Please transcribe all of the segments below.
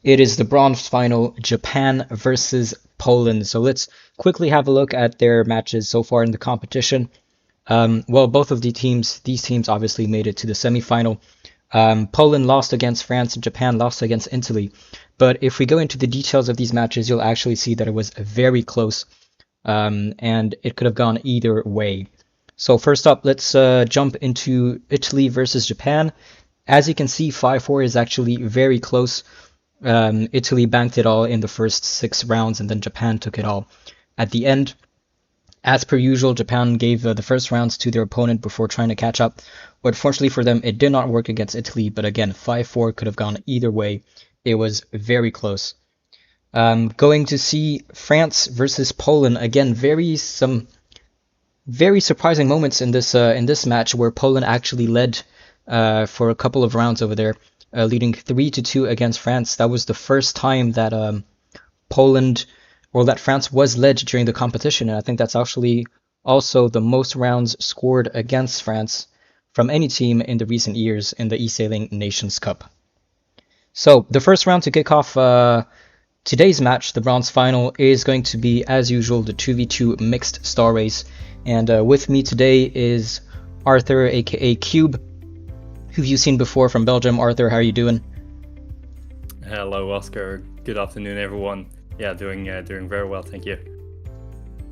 It is the bronze final, Japan versus Poland. So let's quickly have a look at their matches so far in the competition. Well, both of these teams obviously made it to the semifinal. Poland lost against France and Japan lost against Italy. But if we go into the details of these matches, you'll actually see that it was very close, and it could have gone either way. So first up, let's jump into Italy versus Japan. As you can see, 5-4 is actually very close. Italy banked it all in the first 6 rounds, and then Japan took it all at the end. As per usual, Japan gave the first rounds to their opponent before trying to catch up. But fortunately for them, it did not work against Italy. But again, 5-4 could have gone either way. It was very close. Going to see France versus Poland again. Some very surprising moments in this match where Poland actually led for a couple of rounds over there, leading 3-2 against France. That was the first time that Poland or that France was led during the competition, and I think that's actually also the most rounds scored against France from any team in the recent years in the eSailing Nations Cup. So the first round to kick off today's match, the bronze final, is going to be, as usual, the 2v2 mixed star race. And with me today is Arthur, aka Cube, who you've seen before from Belgium. Arthur, how are you doing? Hello, Oscar. Good afternoon, everyone. Yeah, doing very well, thank you.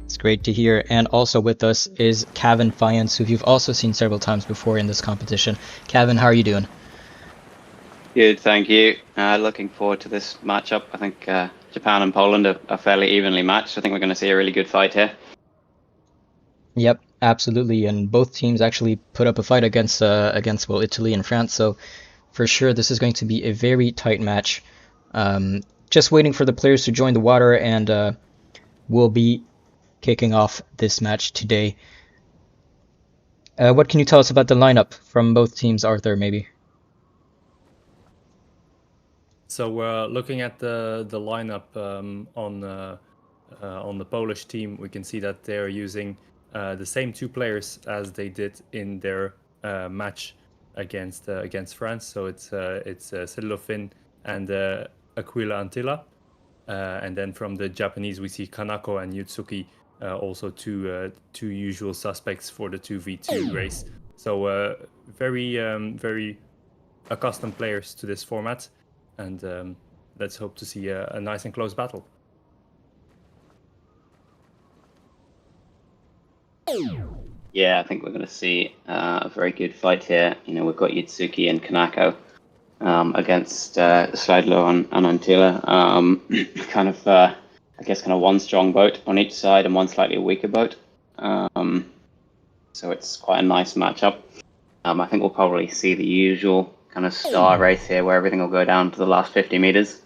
It's great to hear. And also with us is Kevin Fiance, who you've also seen several times before in this competition. Kevin, how are you doing? Good, thank you. Looking forward to this matchup. I think Japan and Poland are fairly evenly matched. I think we're going to see a really good fight here. Yep, absolutely. And both teams actually put up a fight against well, Italy and France. So for sure, this is going to be a very tight match. Just waiting for the players to join the water, and we'll be kicking off this match today. What can you tell us about the lineup from both teams, Arthur, maybe? So looking at the lineup on the Polish team, we can see that they're using the same two players as they did in their match against France. So it's Sedlofin and Aquila Antilla. And then from the Japanese, we see Kanako and Yutsuki, also two usual suspects for the 2v2 race. So very accustomed players to this format, and let's hope to see a nice and close battle. Yeah, I think we're going to see a very good fight here. You know, we've got Yutsuki and Kanako against Slidlow and Antilla. I guess, kind of one strong boat on each side and one slightly weaker boat. So it's quite a nice matchup. I think we'll probably see the usual kind of star race here where everything will go down to the last 50 meters.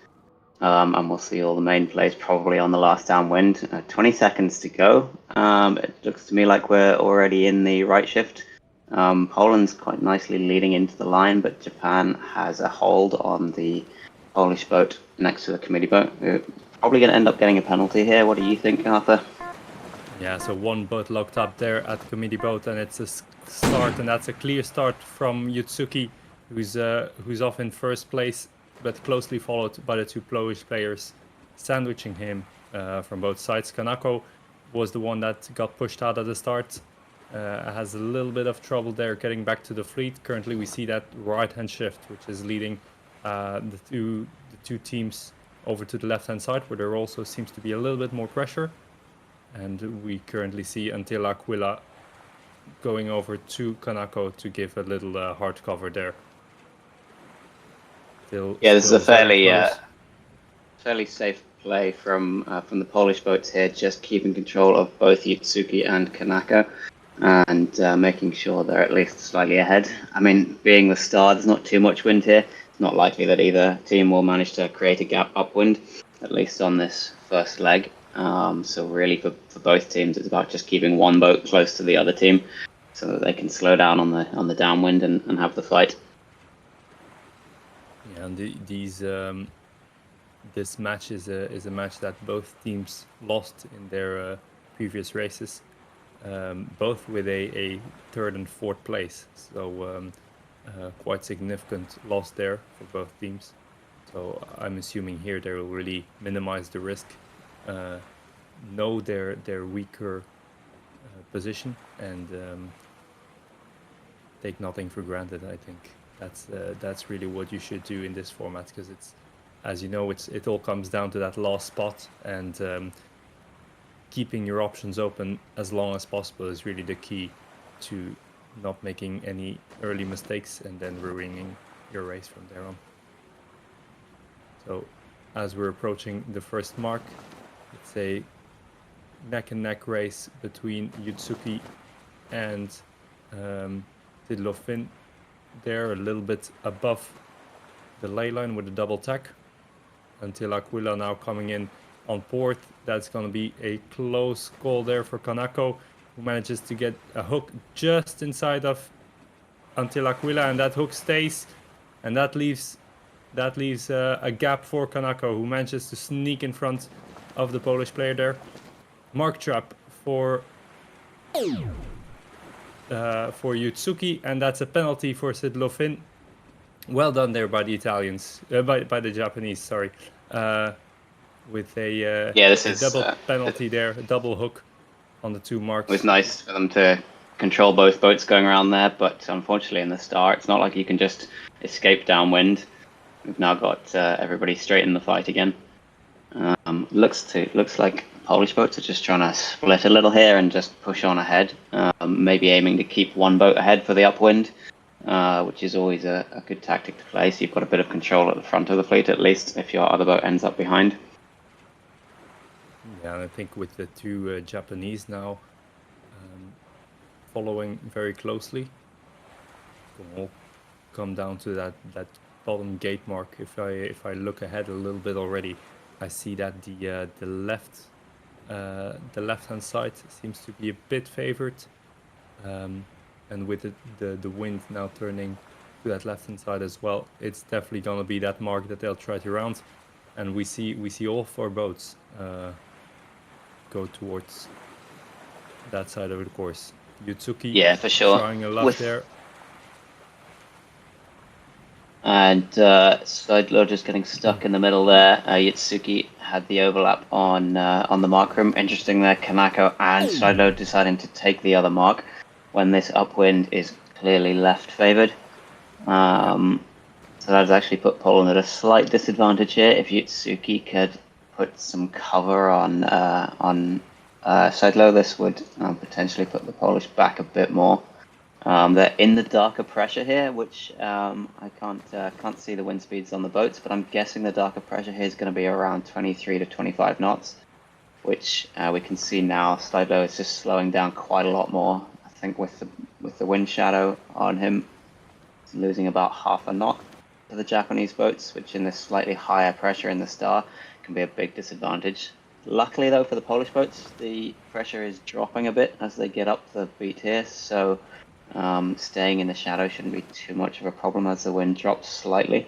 And we'll see all the main plays probably on the last downwind. 20 seconds to go. It looks to me like we're already in the right shift. Poland's quite nicely leading into the line, but Japan has a hold on the Polish boat next to the committee boat. We're probably going to end up getting a penalty here. What do you think, Arthur? Yeah, so one boat locked up there at the committee boat, and it's a start, and that's a clear start from Yutsuki, who's off in first place, but closely followed by the two Polish players, sandwiching him from both sides. Kanako was the one that got pushed out at the start. Has a little bit of trouble there getting back to the fleet. Currently, we see that right-hand shift, which is leading the two teams over to the left-hand side, where there also seems to be a little bit more pressure. And we currently see Antilla Aquila going over to Kanako to give a little hard cover there. This is a fairly safe play from the Polish boats here, just keeping control of both Yutsuki and Kanako, and making sure they're at least slightly ahead. I mean, being the star, there's not too much wind here. It's not likely that either team will manage to create a gap upwind, at least on this first leg. So really for both teams, it's about just keeping one boat close to the other team so that they can slow down on the downwind and have the fight. Yeah, and this match is a match that both teams lost in their previous races, both with a third and fourth place. So quite significant loss there for both teams. So I'm assuming here they will really minimize the risk, know their weaker position, and take nothing for granted. I think that's really what you should do in this format, because it's, as you know, it all comes down to that last spot, and keeping your options open as long as possible is really the key to not making any early mistakes and then ruining your race from there on. So as we're approaching the first mark, it's a neck and neck race between Yutsuki and Tidlofin. They're a little bit above the ley line with a double tack, until Aquila now coming in on port. That's going to be a close call there for Kanako, who manages to get a hook just inside of Until Aquila, and that hook stays, and that leaves a gap for Kanako, who manages to sneak in front of the Polish player there. Mark trap for Yutsuki, and that's a penalty for Sidlofin. Well done there by the Italians, by the Japanese, sorry. With a this is double penalty there, a double hook on the two marks. It was nice for them to control both boats going around there, but unfortunately in the start, it's not like you can just escape downwind. We've now got everybody straight in the fight again. Looks like Polish boats are just trying to split a little here and just push on ahead, maybe aiming to keep one boat ahead for the upwind, which is always a good tactic to play, so you've got a bit of control at the front of the fleet at least, if your other boat ends up behind. Yeah, and I think with the two Japanese now following very closely, we'll come down to that bottom gate mark. If I look ahead a little bit already, I see that the left-hand side seems to be a bit favored, and with the wind now turning to that left-hand side as well, it's definitely going to be that mark that they'll try to round, and we see all four boats go towards that side of the course. Yutsuki, yeah, for sure, trying a left there. And Seidler just getting stuck in the middle there. Yutsuki had the overlap on the mark room. Interesting there, Kanako and Seidler deciding to take the other mark when this upwind is clearly left favoured. So that has actually put Poland at a slight disadvantage here. If Yutsuki could put some cover on Seidler, this would potentially put the Polish back a bit more. They're in the darker pressure here, which I can't see the wind speeds on the boats, but I'm guessing the darker pressure here is going to be around 23 to 25 knots, which we can see now. Seidler is just slowing down quite a lot more. I think with the wind shadow on him, he's losing about half a knot to the Japanese boats, which in this slightly higher pressure in the star can be a big disadvantage. Luckily, though, for the Polish boats, the pressure is dropping a bit as they get up the beat here, so staying in the shadow shouldn't be too much of a problem as the wind drops slightly.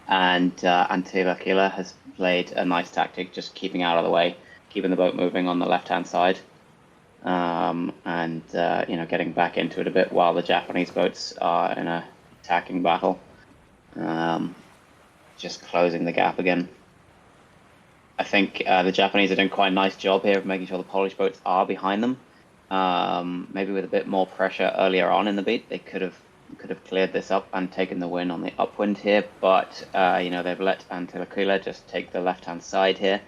And Until Aquila has played a nice tactic, just keeping out of the way, keeping the boat moving on the left-hand side, and getting back into it a bit while the Japanese boats are in a attacking battle, just closing the gap again. I think the Japanese are doing quite a nice job here of making sure the Polish boats are behind them. Maybe with a bit more pressure earlier on in the beat, they could have cleared this up and taken the win on the upwind here. But they've let Until Aquila just take the left-hand side here,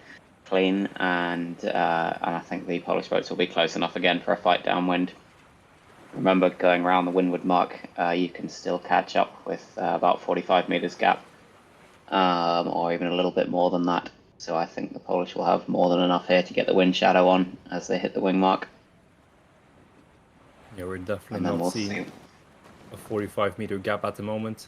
clean, and I think the Polish boats will be close enough again for a fight downwind. Remember, going around the windward mark, you can still catch up with about 45 meters gap, or even a little bit more than that. So I think the Polish will have more than enough here to get the wind shadow on as they hit the wing mark. Yeah, we're definitely not seeing a 45-meter gap at the moment,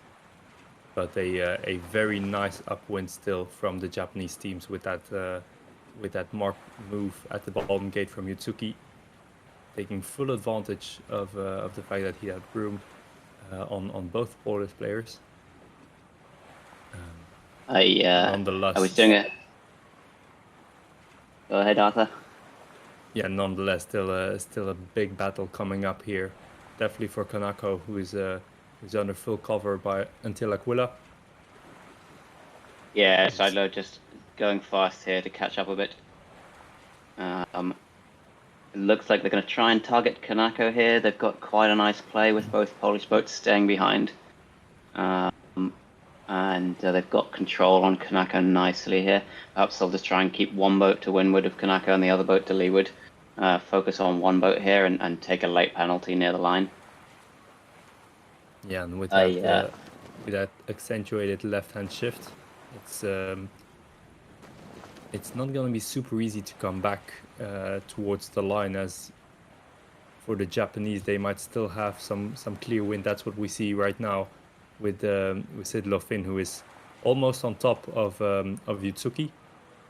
but a very nice upwind still from the Japanese teams with that mark move at the bottom gate from Yutsuki, taking full advantage of the fact that he had room on both Polish players. Nonetheless, I was doing it. Go ahead, Arthur. Yeah, nonetheless, still a big battle coming up here. Definitely for Kanako, who's under full cover by Until Aquila. Yeah, Sideload just going fast here to catch up a bit. It looks like they're going to try and target Kanako here. They've got quite a nice play with both Polish boats staying behind. And they've got control on Kanako nicely here. Perhaps they'll just try and keep one boat to windward of Kanako and the other boat to leeward. Focus on one boat here and take a late penalty near the line. Yeah, and with that, with that accentuated left-hand shift, it's not going to be super easy to come back towards the line, as for the Japanese they might still have some clear wind. That's what we see right now with Sid Lofin, who is almost on top of Yutsuki,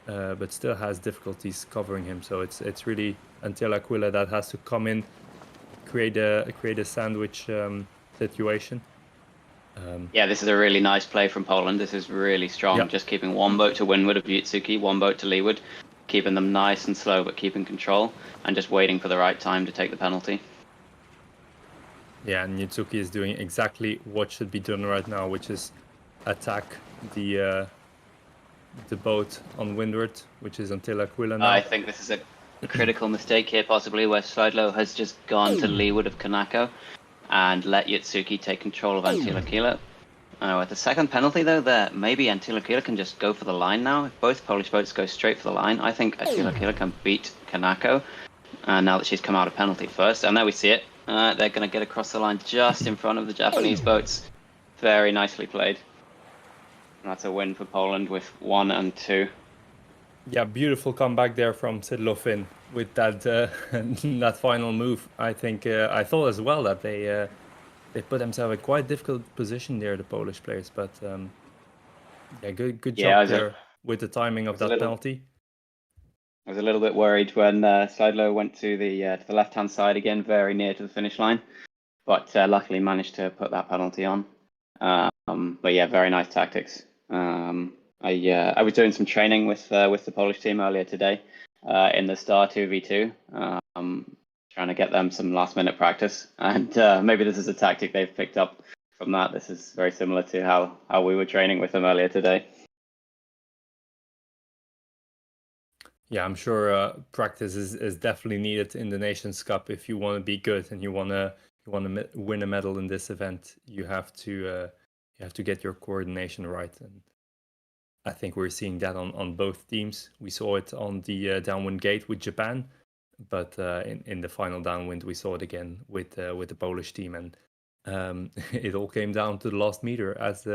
but still has difficulties covering him. So it's really Antela Aquila that has to come in, create a sandwich situation. Yeah, this is a really nice play from Poland. This is really strong. Just keeping one boat to windward of Yutsuki, one boat to leeward, keeping them nice and slow, but keeping control, and just waiting for the right time to take the penalty. Yeah, and Yutsuki is doing exactly what should be done right now, which is attack the boat on windward, which is Antela Aquila now. I think this is a critical mistake here, possibly, where Sidelow has just gone to leeward of Kanako and let Yutsuki take control of Antela Aquila. With the second penalty, though, there maybe Antela Aquila can just go for the line now. If both Polish boats go straight for the line, I think Antela Aquila can beat Kanako now that she's come out of penalty first. And there we see it. They're going to get across the line just in front of the Japanese boats. Very nicely played. And that's a win for Poland with 1 and 2. Yeah, beautiful comeback there from Sid Lofin with that that final move. I think I thought as well that they put themselves in quite difficult position there, the Polish players. But yeah, good job there with the timing of that penalty. I was a little bit worried when Sidelow went to the left-hand side again, very near to the finish line, but luckily managed to put that penalty on. But yeah, very nice tactics. I was doing some training with the Polish team earlier today in the Star 2v2, trying to get them some last-minute practice, and maybe this is a tactic they've picked up from that. This is very similar to how we were training with them earlier today. Yeah, I'm sure practice is definitely needed in the Nations Cup if you want to be good and you want to win a medal in this event. You have to get your coordination right, and I think we're seeing that on both teams. We saw it on the downwind gate with Japan, but in the final downwind we saw it again with the Polish team, and it all came down to the last meter, as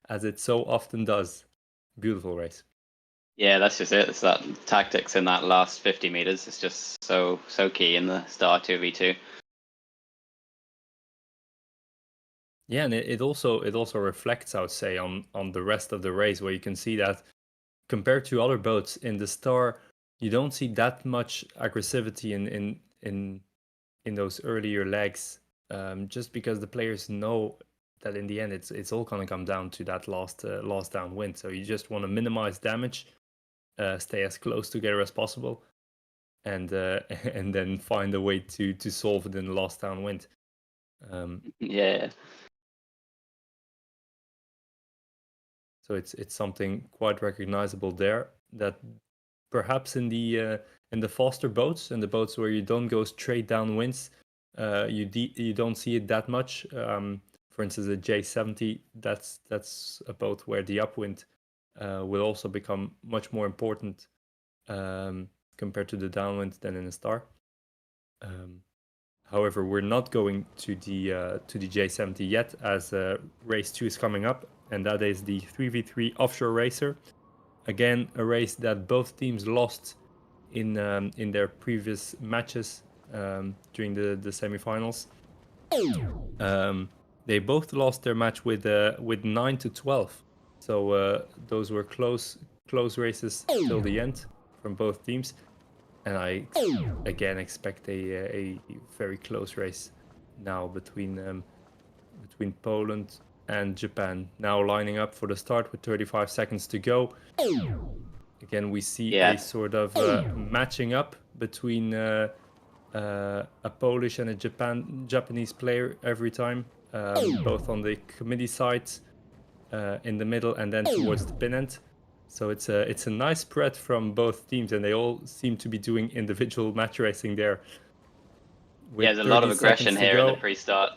as it so often does. Beautiful race. Yeah, that's just it. It's that tactics in that last 50 meters. It's just so key in the Star 2v2. Yeah, and it also reflects, I would say, on the rest of the race, where you can see that compared to other boats in the Star, you don't see that much aggressivity in those earlier legs, just because the players know that in the end it's all gonna come down to that last downwind. So you just want to minimize damage, stay as close together as possible, and then find a way to solve it in the last downwind. Yeah. So it's something quite recognizable there, that perhaps in the faster boats and the boats where you don't go straight downwinds, you don't see it that much. For instance, the J70, that's a boat where the upwind will also become much more important compared to the downwind than in the Star. However, we're not going to the J70 yet, as race 2 is coming up, and that is the 3v3 offshore racer. Again, a race that both teams lost in their previous matches during the semifinals. They both lost their match with 9-12. So those were close races till the end from both teams. And I again expect a very close race now between Poland and Japan. Now lining up for the start with 35 seconds to go. Again, we see a sort of matching up between a Polish and a Japanese player every time, both on the committee sides. in the middle and then towards the pin end. So it's a nice spread from both teams, and they all seem to be doing individual match racing there. Yeah, there's a lot of aggression here at the pre-start.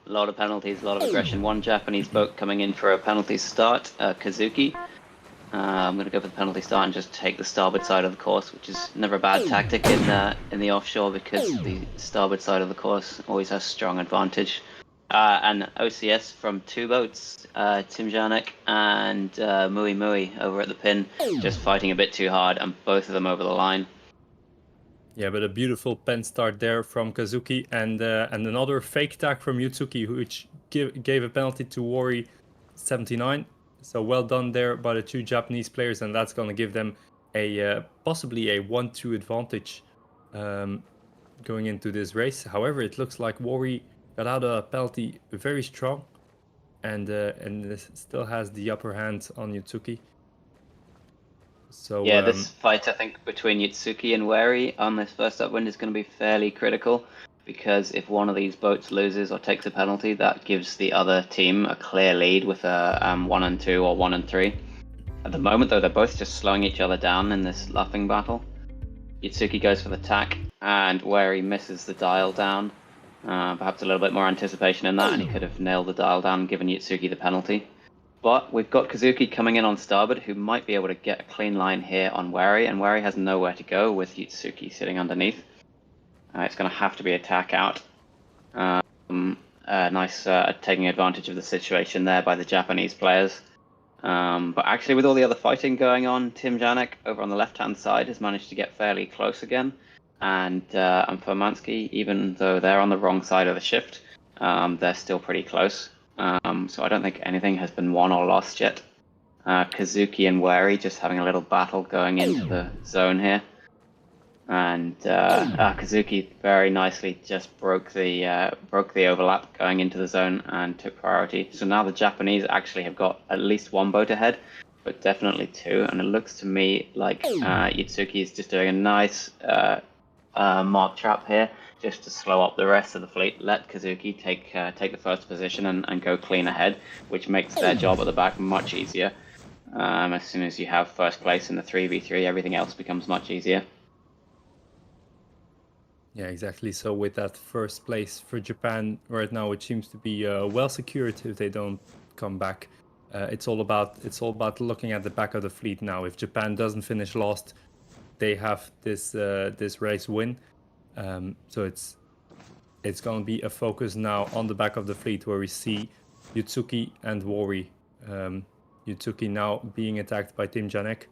A lot of penalties, a lot of aggression. One Japanese boat coming in for a penalty start, Kazuki. I'm going to go for the penalty start and just take the starboard side of the course, which is never a bad tactic in the offshore, because the starboard side of the course always has strong advantage. And OCS from two boats, Tim Janek and Mui Mui over at the pin, just fighting a bit too hard, and both of them over the line. Yeah, but a beautiful pen start there from Kazuki, and another fake tag from Yutsuki, which gave a penalty to Wari 79. So well done there by the two Japanese players, and that's going to give them a possibly a 1-2 advantage going into this race. However, it looks like Wari got out a penalty very strong, and still has the upper hand on Yutsuki. So yeah, this fight, I think, between Yutsuki and Wari on this first upwind is going to be fairly critical, because if one of these boats loses or takes a penalty, that gives the other team a clear lead with a 1-2 or 1-3. At the moment, though, they're both just slowing each other down in this luffing battle. Yutsuki goes for the tack, and Wari misses the dial down. Perhaps a little bit more anticipation in that, and he could have nailed the dial down and given Yutsuki the penalty. But we've got Kazuki coming in on starboard, who might be able to get a clean line here on Wari, and Wari has nowhere to go with Yutsuki sitting underneath. It's going to have to be a tack out. Nice taking advantage of the situation there by the Japanese players. But actually, with all the other fighting going on, Tim Janek over on the left-hand side has managed to get fairly close again. And Furmansky, even though they're on the wrong side of the shift, they're still pretty close. So I don't think anything has been won or lost yet. Kazuki and Wari just having a little battle going into the zone here. And Kazuki very nicely just broke the overlap going into the zone and took priority. So now the Japanese actually have got at least one boat ahead, but definitely two. And it looks to me like Yutsuki is just doing a nice mark trap here, just to slow up the rest of the fleet. Let Kazuki take the first position and go clean ahead, which makes their job at the back much easier. As soon as you have first place in the 3v3, everything else becomes much easier. Yeah, exactly. So with that first place for Japan right now, it seems to be well secured if they don't come back. It's all about looking at the back of the fleet now. If Japan doesn't finish last, they have this race win. So it's going to be a focus now on the back of the fleet, where we see Yutsuki and Wari. Yutsuki now being attacked by Tim Janek,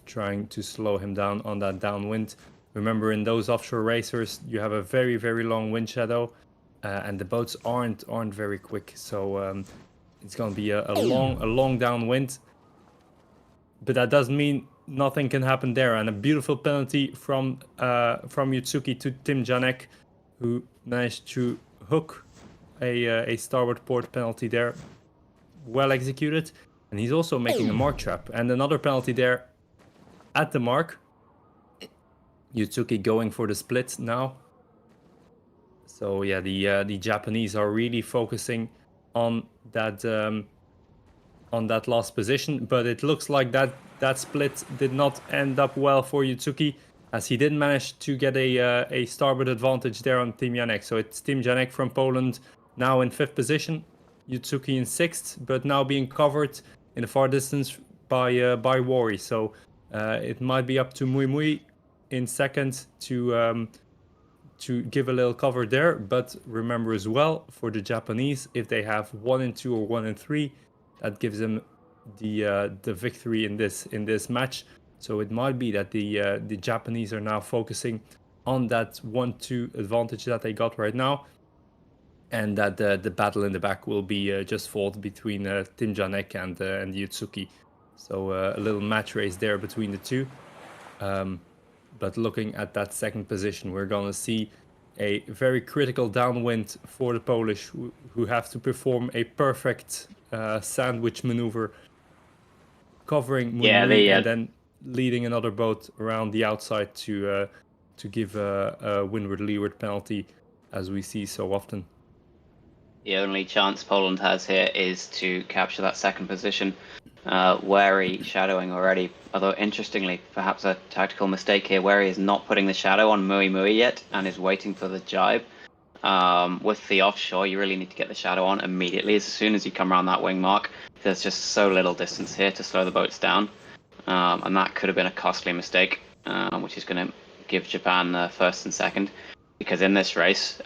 trying to slow him down on that downwind. Remember, in those offshore racers, you have a very, very long wind shadow, and the boats aren't very quick. So it's going to be a long downwind. But that doesn't mean nothing can happen there. And a beautiful penalty from Yutsuki to Tim Janek, who managed to hook a starboard port penalty there. Well executed. And he's also making a mark trap. And another penalty there at the mark. Yutsuki going for the split now. So yeah, the Japanese are really focusing on that last position, but it looks like that split did not end up well for Yutsuki, as he didn't manage to get a starboard advantage there on Tim Janek. So it's Tim Janek from Poland now in 5th position, Yutsuki in 6th, but now being covered in the far distance by Wari. So it might be up to Mui Mui in 2nd to give a little cover there. But remember as well, for the Japanese, if they have 1-2 or 1-3, that gives them the victory in this match. So it might be that the Japanese are now focusing on that 1-2 advantage that they got right now, and that the battle in the back will be just fought between Tim Janek and Yutsuki. So a little match race there between the two. But looking at that 2nd position, we're going to see a very critical downwind for the Polish, who have to perform a perfect sandwich maneuver, covering Mui and then leading another boat around the outside to give a windward-leeward penalty, as we see so often. The only chance Poland has here is to capture that second position. Wary shadowing already, although interestingly, perhaps a tactical mistake here. Wary is not putting the shadow on Mui Mui yet and is waiting for the jibe. With the offshore, you really need to get the shadow on immediately. As soon as you come around that wing mark, there's just so little distance here to slow the boats down. And that could have been a costly mistake, which is going to give Japan the first and second. Because in this race,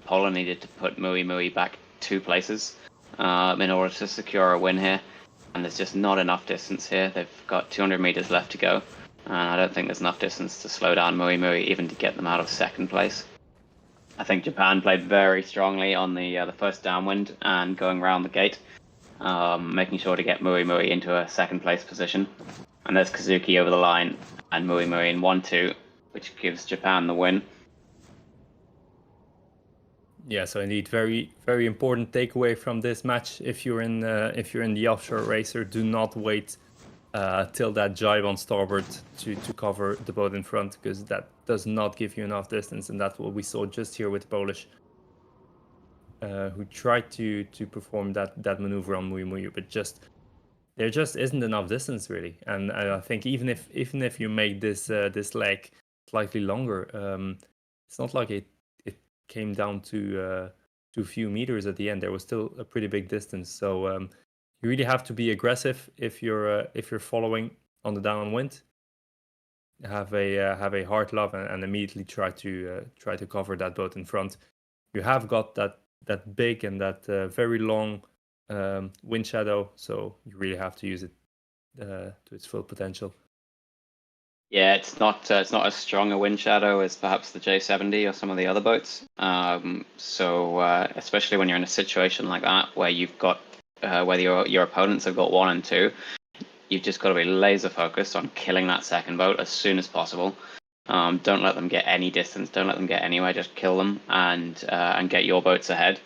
Poland needed to put Mui Mui back 2 places in order to secure a win here. And there's just not enough distance here. They've got 200 meters left to go. And I don't think there's enough distance to slow down Mui Mui, even to get them out of second place. I think Japan played very strongly on the first downwind and going around the gate, making sure to get Mui Mui into a second place position. And there's Kazuki over the line and Mui Mui in 1-2, which gives Japan the win. Yeah, so indeed, very very important takeaway from this match. If you're in the offshore racer, do not wait till that jibe on starboard to cover the boat in front, because that does not give you enough distance, and that's what we saw just here with the Polish, who tried to perform that maneuver on Mui Mui, but there just isn't enough distance really. And I think even if you make this leg slightly longer, it's not like it came down to a few meters at the end. There was still a pretty big distance, so you really have to be aggressive if you're following on the downwind. Have a hard love and immediately try to cover that boat in front. You have got that big and that very long wind shadow, so you really have to use it to its full potential. Yeah, it's not as strong a wind shadow as perhaps the J70 or some of the other boats. So especially when you're in a situation like that where you've got whether your opponents have got 1 and 2, you've just got to be laser focused on killing that second boat as soon as possible. Don't let them get any distance. Don't let them get anywhere. Just kill them and get your boats ahead.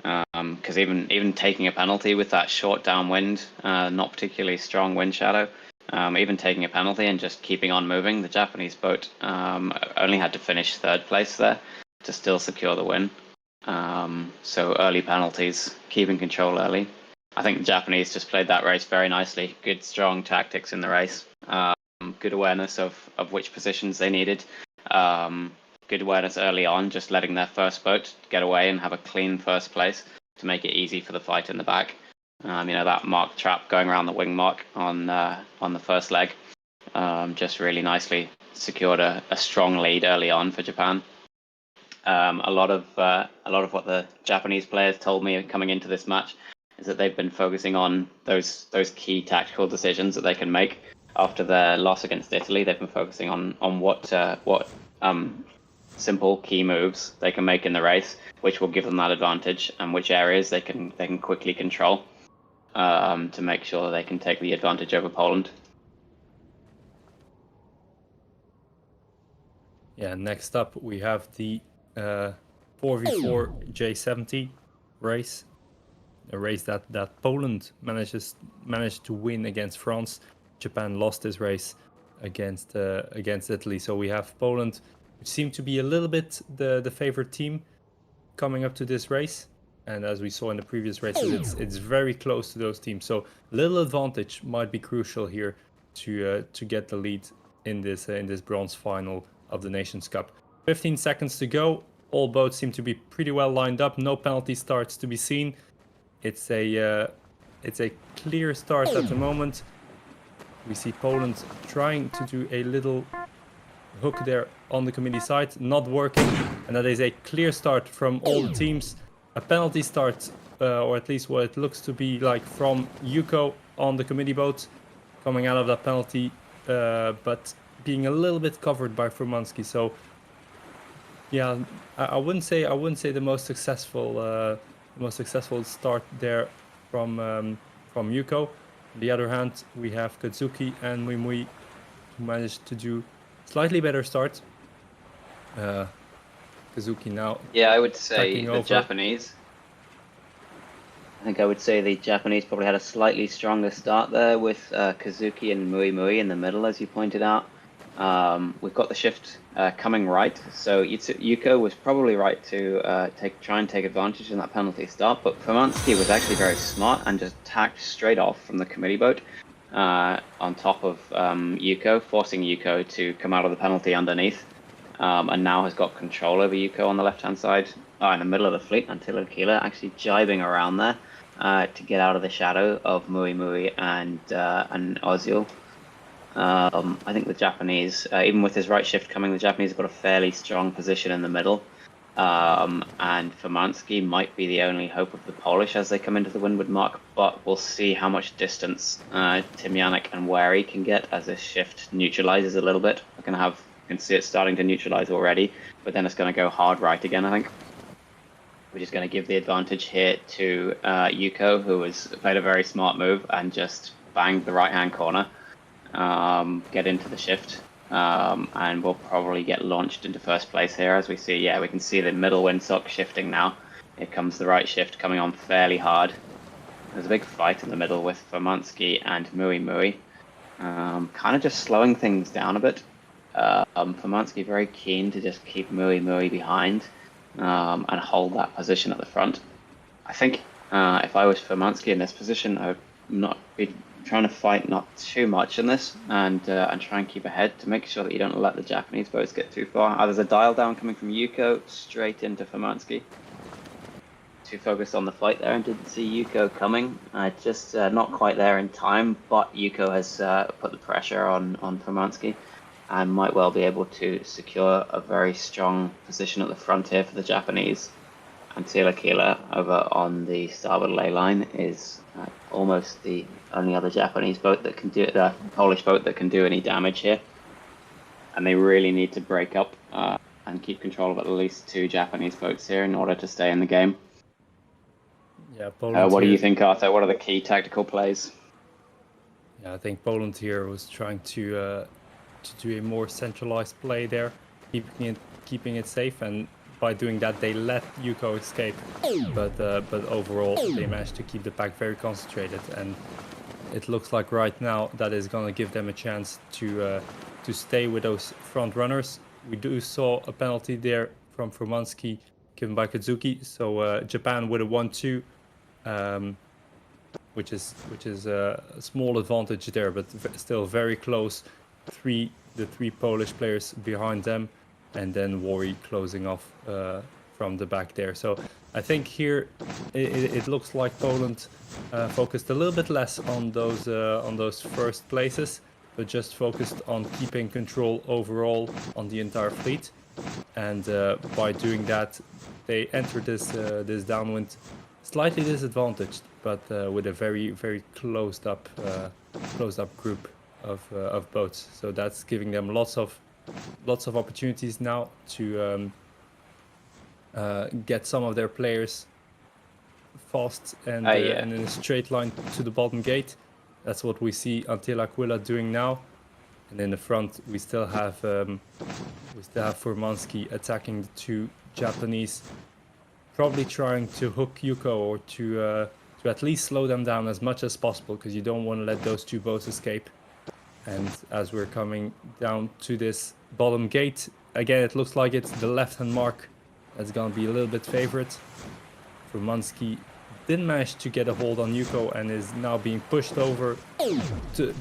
Because even taking a penalty with that short downwind, not particularly strong wind shadow. Even taking a penalty and just keeping on moving, the Japanese boat only had to finish 3rd place there to still secure the win. So early penalties, keeping control early. I think the Japanese just played that race very nicely. Good, strong tactics in the race. Good awareness of which positions they needed. Good awareness early on, just letting their first boat get away and have a clean first place to make it easy for the fight in the back. That mark trap going around the wing mark on the first leg just really nicely secured a strong lead early on for Japan. A lot of what the Japanese players told me coming into this match is that they've been focusing on those key tactical decisions that they can make after their loss against Italy. They've been focusing on what simple key moves they can make in the race, which will give them that advantage, and which areas they can quickly control. To make sure they can take the advantage over Poland. Yeah, next up we have the 4v4 J70 race, a race that Poland managed to win against France. Japan lost this race against Italy. So we have Poland, which seemed to be a little bit the favorite team coming up to this race. And as we saw in the previous races, it's very close to those teams. So little advantage might be crucial here to get the lead in this bronze final of the Nations Cup. 15 seconds to go. All boats seem to be pretty well lined up. No penalty starts to be seen. It's a clear start at the moment. We see Poland trying to do a little hook there on the committee side, not working, and that is a clear start from all the teams. A penalty start, or at least what it looks to be like, from Yuko on the committee boat, coming out of that penalty, but being a little bit covered by Frumanski. So, yeah, I wouldn't say the most successful start there from Yuko. On the other hand, we have Kazuki and Mui Mui, who managed to do slightly better start. Kazuki now. Yeah, I would say the Japanese. I think I would say the Japanese probably had a slightly stronger start there with Kazuki and Mui Mui in the middle, as you pointed out. We've got the shift coming right, so Yuko was probably right to try and take advantage in that penalty start, but Furmansky was actually very smart and just tacked straight off from the committee boat on top of Yuko, forcing Yuko to come out of the penalty underneath, and now has got control over Yuko on the left-hand side, in the middle of the fleet, until Aquila actually jibing around there to get out of the shadow of Mui Mui and Ozil. I think the Japanese, even with his right shift coming, the Japanese have got a fairly strong position in the middle. And Furmansky might be the only hope of the Polish as they come into the windward mark, but we'll see how much distance Timianic and Wary can get as this shift neutralizes a little bit. You can see it starting to neutralize already, but then it's going to go hard right again, I think. Which is going to give the advantage here to Yuko, who has played a very smart move and just banged the right-hand corner. Get into the shift, and we'll probably get launched into first place here. As we see, yeah, we can see the middle windsock shifting now. Here comes the right shift coming on fairly hard. There's a big fight in the middle with Furmansky and Mui Mui, kind of just slowing things down a bit. Furmansky very keen to just keep Mui Mui behind and hold that position at the front. I think if I was Furmansky in this position, I would not be trying to fight not too much in this, and try and keep ahead to make sure that you don't let the Japanese boats get too far. There's a dial down coming from Yuko straight into Furmansky. Too focused on the fight there and didn't see Yuko coming. Just not quite there in time, but Yuko has put the pressure on Furmansky and might well be able to secure a very strong position at the front here for the Japanese. And Akila over on the starboard ley line is almost the only other Japanese boat that can do it, the Polish boat that can do any damage here. And they really need to break up and keep control of at least 2 Japanese boats here in order to stay in the game. Yeah, Poland what do here. you think, Arthur? What are the key tactical plays? Yeah, I think Poland here was trying to do a more centralized play there, keeping it safe, and by doing that they let Yuko escape. But overall they managed to keep the pack very concentrated, and it looks like right now that is going to give them a chance to stay with those front runners. We saw a penalty there from Furmansky given by Kazuki, so Japan with a 1-2. Which is a small advantage there, but still very close. The three Polish players behind them, and then Wary closing off from the back there. So I think here it looks like Poland focused a little bit less on those first places, but just focused on keeping control overall on the entire fleet. And by doing that, they entered this downwind slightly disadvantaged, but with a very closed up group of boats. So that's giving them lots of opportunities now to get some of their players fast and in a straight line to the bottom gate. That's what we see Antilla Aquila doing now. And in the front, we still have Furmansky attacking the 2 Japanese, probably trying to hook Yuko or to at least slow them down as much as possible, because you don't want to let those 2 boats escape. And as we're coming down to this bottom gate, again, it looks like it's the left-hand mark that's going to be a little bit favorite. Furmansky didn't manage to get a hold on Yuko and is now being pushed over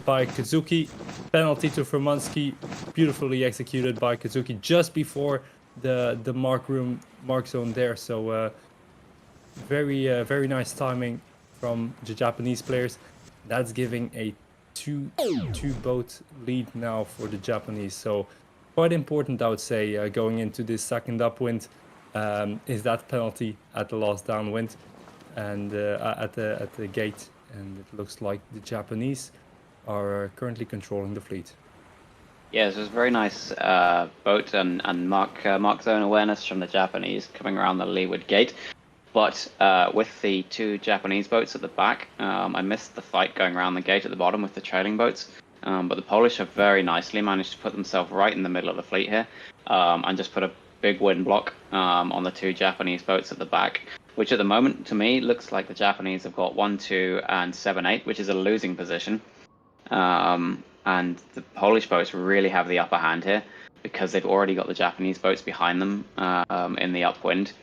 by Kazuki. Penalty to Furmansky, beautifully executed by Kazuki just before the mark zone there. So very nice timing from the Japanese players. That's giving a two boat lead now for the Japanese. So quite important, I would say, going into this second upwind, is that penalty at the last downwind and at the gate. And it looks like the Japanese are currently controlling the fleet. Yeah, so it's a very nice boat and mark zone awareness from the Japanese coming around the leeward gate. But with the 2 Japanese boats at the back, I missed the fight going around the gate at the bottom with the trailing boats. But the Polish have very nicely managed to put themselves right in the middle of the fleet here, and just put a big wind block on the 2 Japanese boats at the back, which at the moment, to me, looks like the Japanese have got 1, 2, and 7, 8, which is a losing position. And the Polish boats really have the upper hand here because they've already got the Japanese boats behind them in the upwind.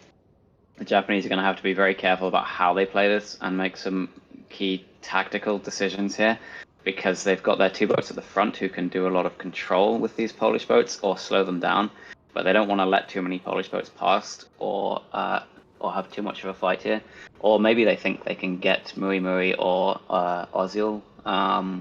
The Japanese are going to have to be very careful about how they play this and make some key tactical decisions here, because they've got their two boats at the front who can do a lot of control with these Polish boats or slow them down, but they don't want to let too many Polish boats past or have too much of a fight here. Or maybe they think they can get Mui Mui or Ozil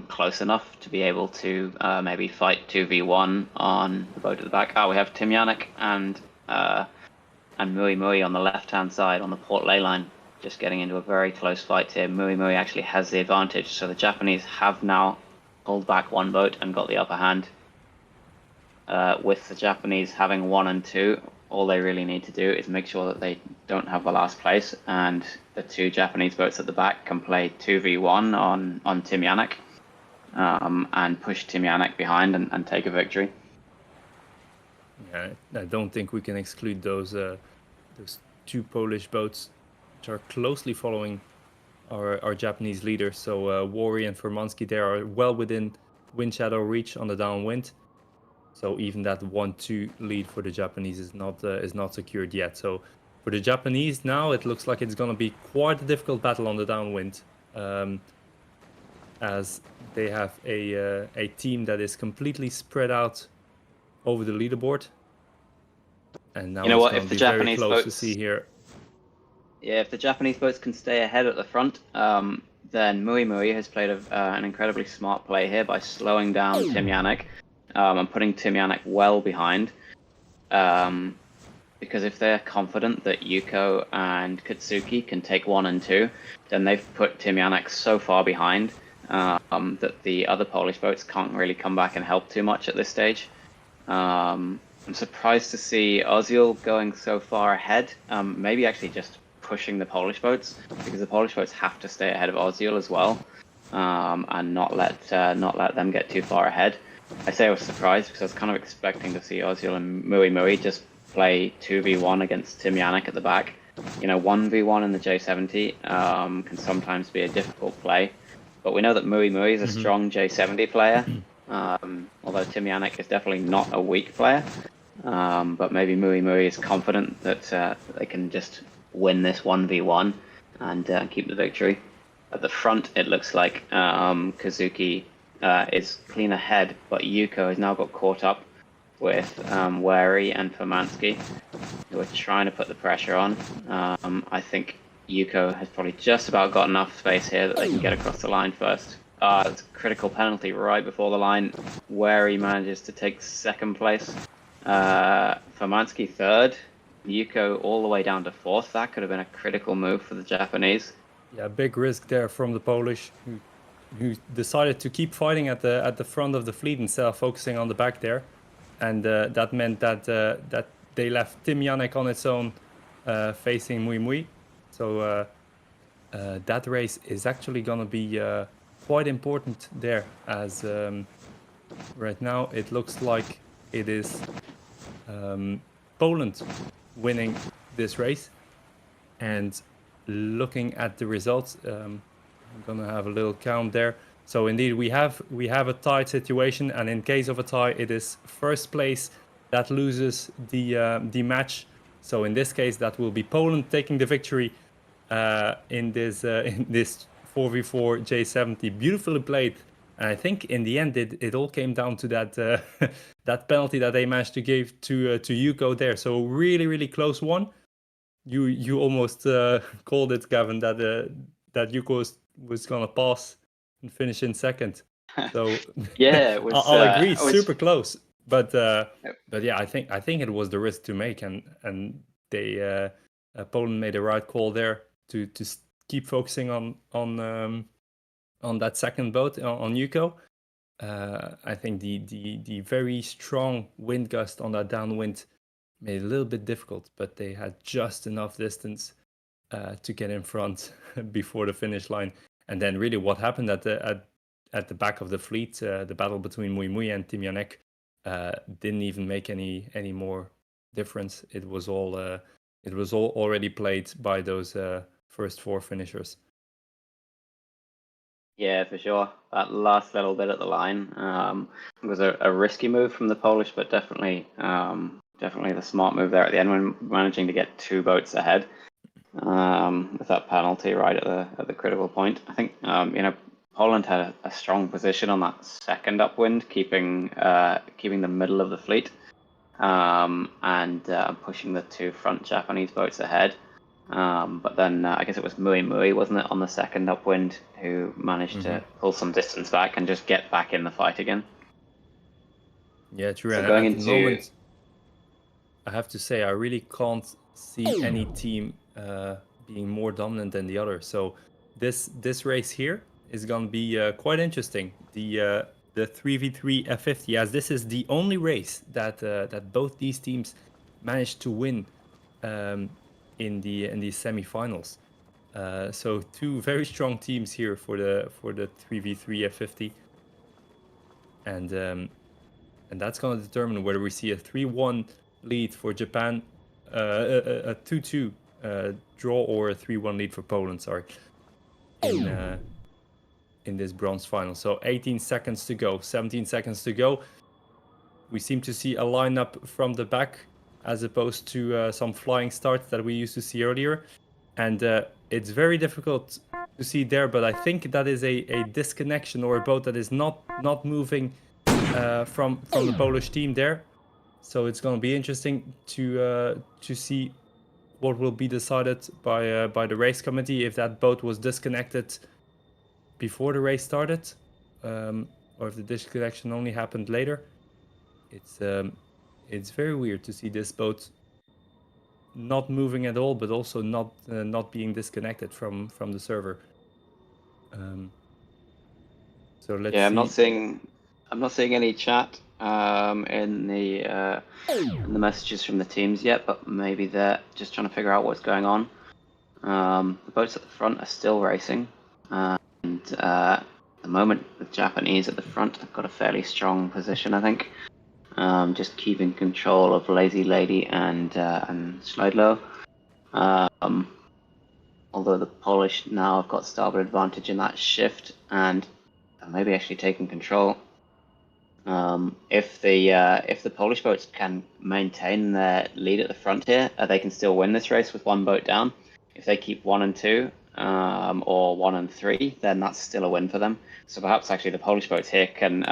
close enough to be able to maybe fight 2v1 on the boat at the back. Oh, we have Timjanek and Mui Mui on the left-hand side on the port ley line, just getting into a very close fight here. Mui Mui actually has the advantage, so the Japanese have now pulled back one boat and got the upper hand. With the Japanese having 1 and 2, all they really need to do is make sure that they don't have the last place, and the two Japanese boats at the back can play 2v1 on Timjanek and push Timjanek behind and take a victory. Yeah, I don't think we can exclude those two Polish boats, which are closely following our Japanese leaders. So Wari and Formansky there are well within wind shadow reach on the downwind. So even that 1-2 lead for the Japanese is not secured yet. So for the Japanese now, it looks like it's going to be quite a difficult battle on the downwind, as they have a team that is completely spread out over the leaderboard. And now it's going to be very close to see here. Yeah, if the Japanese boats can stay ahead at the front, then Mui Mui has played an incredibly smart play here by slowing down Timjanek and putting Timjanek well behind. Because if they're confident that Yuko and Katsuki can take 1 and 2, then they've put Timjanek so far behind that the other Polish boats can't really come back and help too much at this stage. I'm surprised to see Ozil going so far ahead, maybe actually just pushing the Polish boats, because the Polish boats have to stay ahead of Ozil as well, and not let them get too far ahead. I say I was surprised because I was kind of expecting to see Ozil and Mui Mui just play 2v1 against Timjanek at the back. 1v1 in the J70 can sometimes be a difficult play, but we know that Mui Mui is a strong J70 player, although Timjanek is definitely not a weak player. But maybe Mui Mui is confident that they can just win this 1v1 and keep the victory. At the front, it looks like Kazuki is clean ahead, but Yuko has now got caught up with Wary and Formansky, who are trying to put the pressure on. I think Yuko has probably just about got enough space here that they can get across the line first. It's a critical penalty right before the line. Wary manages to take second place. Formansky third. Yuko all the way down to fourth. That could have been a critical move for the Japanese. Yeah, big risk there from the Polish, who decided to keep fighting at the front of the fleet instead of focusing on the back there, and that meant that they left Timjanek on its own, facing Mui Mui. So that race is actually going to be quite important there, as right now it looks like it is Poland winning this race. And looking at the results, I'm gonna have a little count there. So indeed we have a tied situation, and in case of a tie, it is first place that loses the match. So in this case, that will be Poland taking the victory in this 4v4 J70. Beautifully played. And I think in the end, it all came down to that that penalty that they managed to give to Yuko there. So really close one. You almost called it, Gavin, that Yuko was gonna pass and finish in second. So yeah, it was, I'll agree, super close. But yeah, I think it was the risk to make, and they Poland made the right call there to keep focusing on that second boat on Yuko. I think the very strong wind gust on that downwind made it a little bit difficult, but they had just enough distance to get in front before the finish line. And then really what happened at the back of the fleet, the battle between Mui Mui and Timjanek, didn't even make any more difference. It was all already played by those first four finishers. Yeah, for sure. That last little bit at the line was a risky move from the Polish, but definitely the smart move there at the end when managing to get 2 boats ahead with that penalty right at the critical point. I think Poland had a strong position on that second upwind, keeping the middle of the fleet and pushing the 2 front Japanese boats ahead. But then I guess it was Mui, wasn't it, on the second upwind, who managed to pull some distance back and just get back in the fight again. Yeah, true. So And going at the into moment, I have to say, I really can't see any team being more dominant than the other. So this race here is going to be quite interesting. The 3v3 F50, as this is the only race that both these teams managed to win in the semifinals. So 2 very strong teams here for the 3v3 F50, and that's going to determine whether we see a 3-1 lead for Japan, a 2-2 draw, or a 3-1 lead for Poland. Sorry, in this bronze final. So 18 seconds to go, 17 seconds to go. We seem to see a lineup from the back as opposed to some flying starts that we used to see earlier, and it's very difficult to see there. But I think that is a disconnection or a boat that is not moving from the Polish team there. So it's going to be interesting to see what will be decided by the race committee, if that boat was disconnected before the race started, or if the disconnection only happened later. It's very weird to see this boat not moving at all, but also not being disconnected from the server. So let's see. I'm not seeing any chat in the messages from the teams yet, but maybe they're just trying to figure out what's going on. The boats at the front are still racing, and at the moment the Japanese at the front have got a fairly strong position, I think. Just keeping control of Lazy Lady and Schleidlow. Although the Polish now have got starboard advantage in that shift and maybe actually taking control. If the Polish boats can maintain their lead at the front here, they can still win this race with 1 boat down. If they keep 1 and 2 or 1 and 3, then that's still a win for them. So perhaps actually the Polish boats here can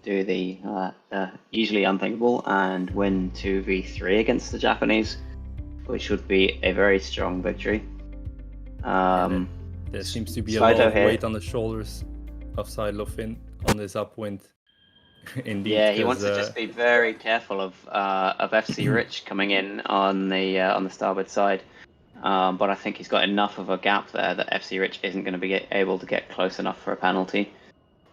do the usually unthinkable and win 2v3 against the Japanese, which would be a very strong victory. There seems to be a lot of weight on the shoulders of Seidlow Finn on this upwind. Indeed, yeah, he wants to just be very careful of FC Rich coming in on the starboard side. But I think he's got enough of a gap there that FC Rich isn't going to be able to get close enough for a penalty.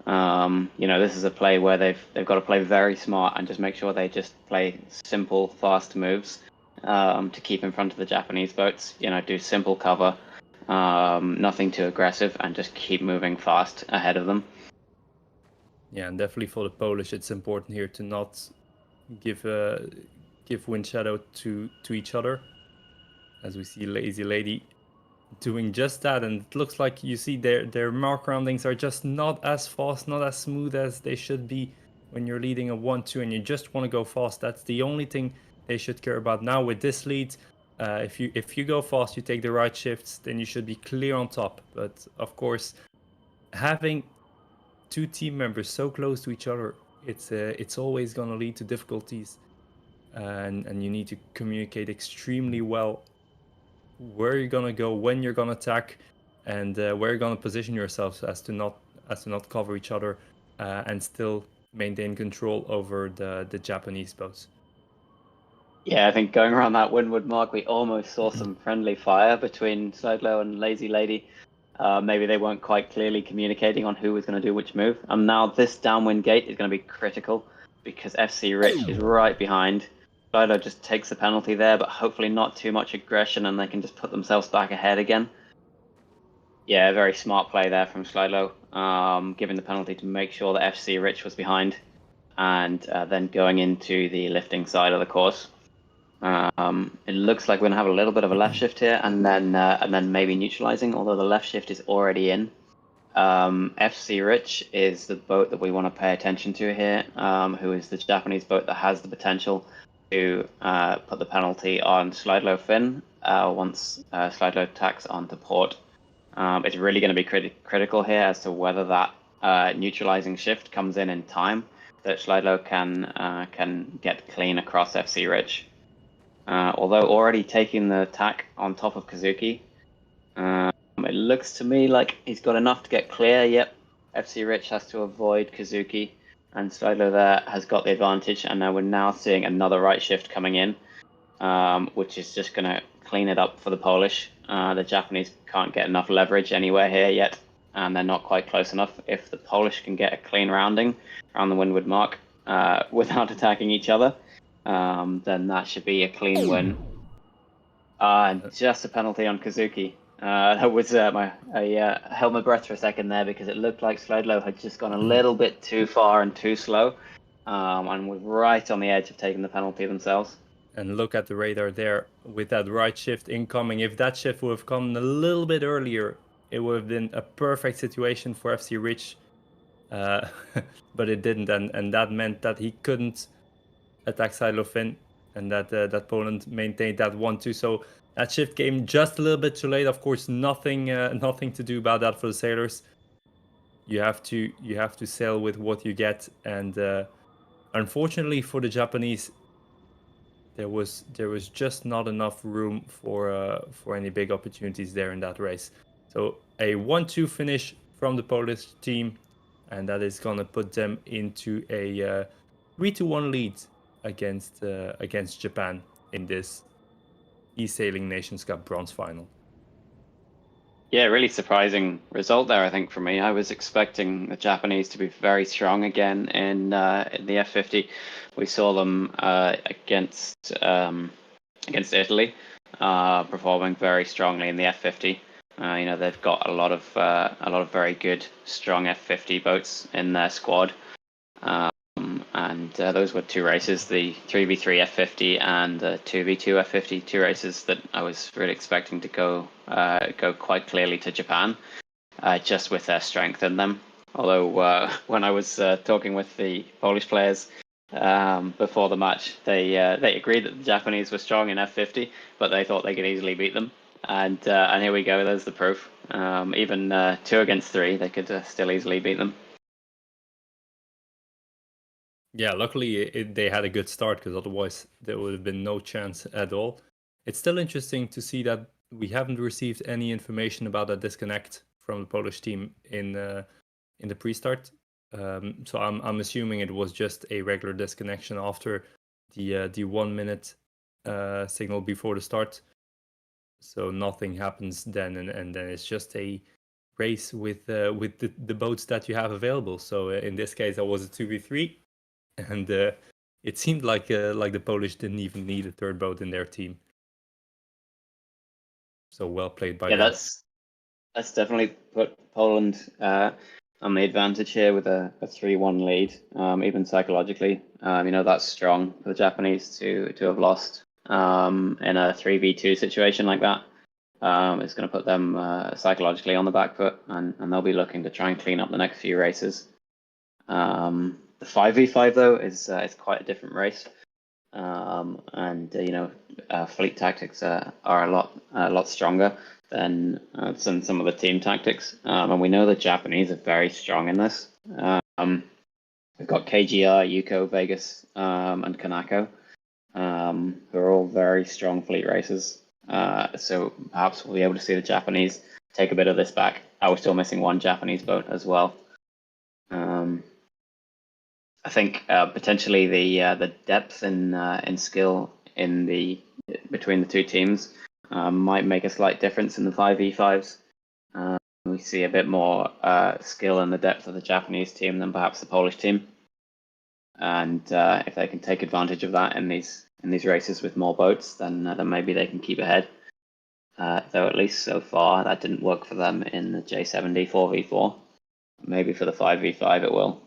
This is a play where they've got to play very smart and just make sure they just play simple, fast moves to keep in front of the Japanese boats. Do simple cover, nothing too aggressive, and just keep moving fast ahead of them. Yeah, and definitely for the Polish, it's important here to not give wind shadow to each other, as we see Lazy Lady doing just that. And it looks like you see their mark roundings are just not as fast, not as smooth as they should be when you're leading a 1-2 and you just want to go fast. That's the only thing they should care about now with this lead. If you go fast, you take the right shifts, then you should be clear on top. But of course, having 2 team members so close to each other, it's always going to lead to difficulties, and you need to communicate extremely well where you're going to go, when you're going to attack, and where you're going to position yourselves as to not cover each other, and still maintain control over the Japanese boats. Yeah, I think going around that windward mark, we almost saw some friendly fire between Seidlow and Lazy Lady. Maybe they weren't quite clearly communicating on who was going to do which move. And now this downwind gate is going to be critical because FC Rich is right behind. Seidlow just takes the penalty there, but hopefully not too much aggression and they can just put themselves back ahead again. Yeah, very smart play there from Schleidlow, giving the penalty to make sure that FC Rich was behind and then going into the lifting side of the course. It looks like we're going to have a little bit of a left shift here and then maybe neutralizing, although the left shift is already in. FC Rich is the boat that we want to pay attention to here, who is the Japanese boat that has the potential to put the penalty on Slide-Low Fin once Slide-Low tacks onto port. It's really going to be critical here as to whether that neutralizing shift comes in time, that Slide-Low can get clean across FC Rich. Although already taking the tack on top of Kazuki, it looks to me like he's got enough to get clear. Yep, FC Rich has to avoid Kazuki, and Slide-Low there has got the advantage. And now we're now seeing another right shift coming in, which is just going to clean it up for the Polish. The Japanese can't get enough leverage anywhere here yet, and they're not quite close enough. If the Polish can get a clean rounding around the windward mark without attacking each other, then that should be a clean win. Just a penalty on Kazuki. That was I held my breath for a second there because it looked like Slide-Low had just gone a little bit too far and too slow, and was right on the edge of taking the penalty themselves. And look at the radar there with that right shift incoming. If that shift would have come a little bit earlier, it would have been a perfect situation for FC Rich, but it didn't, and that meant that he couldn't attack Silo Fin, and that Poland maintained that 1-2. So that shift came just a little bit too late. Of course, nothing to do about that for the sailors. You have to sail with what you get, and unfortunately for the Japanese, there was just not enough room for any big opportunities there in that race. So a 1-2 finish from the Polish team, and that is gonna put them into a 3-1 lead against Japan in this eSailing Nations Cup bronze final. Yeah, really surprising result there, I think, for me. I was expecting the Japanese to be very strong again in the F50. We saw them against Italy, performing very strongly in the F50. They've got a lot of very good, strong F50 boats in their squad. And those were two races, the 3v3 F50 and the 2v2 F50, two races that I was really expecting to go quite clearly to Japan, just with their strength in them. Although when I was talking with the Polish players before the match, they agreed that the Japanese were strong in F50, but they thought they could easily beat them. And here we go, there's the proof. Even 2 against 3, they could still easily beat them. Yeah, luckily they had a good start, because otherwise there would have been no chance at all. It's still interesting to see that we haven't received any information about a disconnect from the Polish team in the pre-start. So I'm assuming it was just a regular disconnection after the 1 minute signal before the start. So nothing happens then, and then it's just a race with the boats that you have available. So in this case, that was a 2v3. And it seemed like the Polish didn't even need a third boat in their team. So well played by them. Yeah, that's definitely put Poland on the advantage here with a 3-1 lead. Even psychologically, that's strong for the Japanese to have lost in a 3v2 situation like that. It's going to put them psychologically on the back foot, and they'll be looking to try and clean up the next few races. The 5v5 though is quite a different race, and fleet tactics are a lot stronger than some of the team tactics, and we know the Japanese are very strong in this. We've got KGR, Yuko, Vegas, and Kanako, who are all very strong fleet racers. So perhaps we'll be able to see the Japanese take a bit of this back. We're still missing one Japanese boat as well. I think potentially the depth in skill between the two teams might make a slight difference in the 5v5s. We see a bit more skill in the depth of the Japanese team than perhaps the Polish team, and if they can take advantage of that in these races with more boats, then maybe they can keep ahead. Though at least so far that didn't work for them in the J70 4v4. Maybe for the 5v5 it will.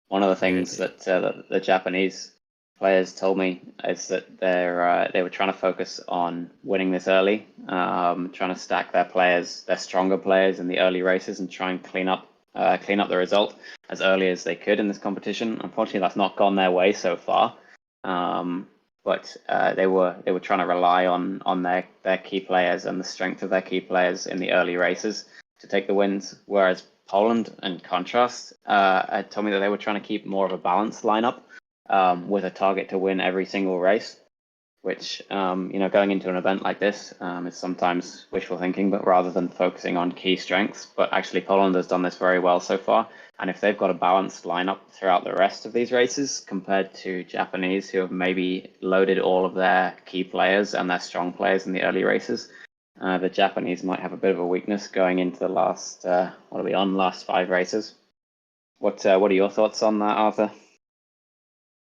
One of the things that the Japanese players told me is that they were trying to focus on winning this early, trying to stack their stronger players in the early races and try and clean up the result as early as they could in this competition. Unfortunately, that's not gone their way so far. But they were trying to rely on their key players and the strength of their key players in the early races to take the wins. Whereas Poland, in contrast, told me that they were trying to keep more of a balanced lineup with a target to win every single race. Which going into an event like this is sometimes wishful thinking, but rather than focusing on key strengths. But actually, Poland has done this very well so far. And if they've got a balanced lineup throughout the rest of these races, compared to Japanese, who have maybe loaded all of their key players and their strong players in the early races, the Japanese might have a bit of a weakness going into the last 5 races. What are your thoughts on that, Arthur?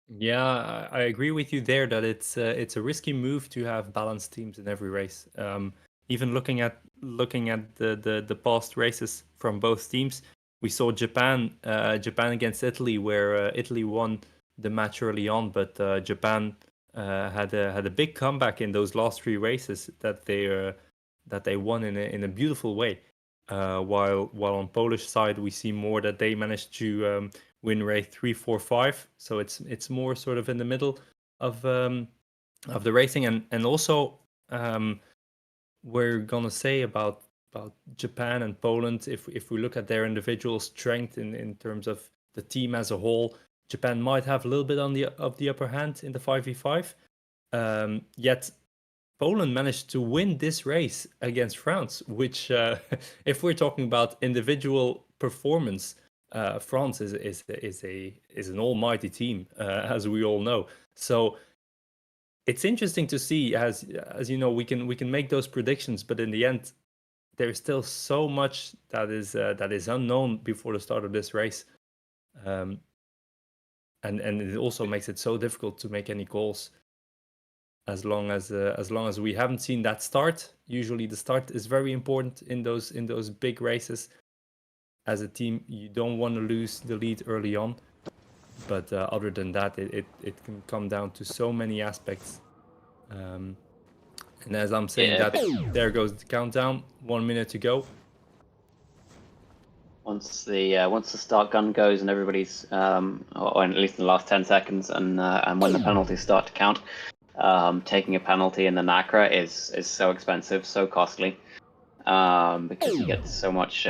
Yeah, I agree with you there that it's a risky move to have balanced teams in every race. Even looking at the past races from both teams, we saw Japan against Italy, where Italy won the match early on, but Japan had a big comeback in those last 3 races that they won in a beautiful way. While on Polish side, we see more that they managed to win race 3, 4, 5. So it's more sort of in the middle of the racing, and also we're gonna say about Japan and Poland. If we look at their individual strength in terms of the team as a whole, Japan might have a little bit of the upper hand in the 5v5. Yet Poland managed to win this race against France, which, if we're talking about individual performance, France is an almighty team, as we all know. So it's interesting to see, as you know, we can make those predictions, but in the end, there's still so much that is unknown before the start of this race, and it also makes it so difficult to make any calls. As long as we haven't seen that start, usually the start is very important in those big races. As a team, you don't want to lose the lead early on, but other than that, it can come down to so many aspects. And as I'm saying that, there goes the countdown. 1 minute to go. Once the start gun goes and everybody's, or at least in the last 10 seconds, and when the penalties start to count, taking a penalty in the NACRA is so expensive, so costly, because you get so much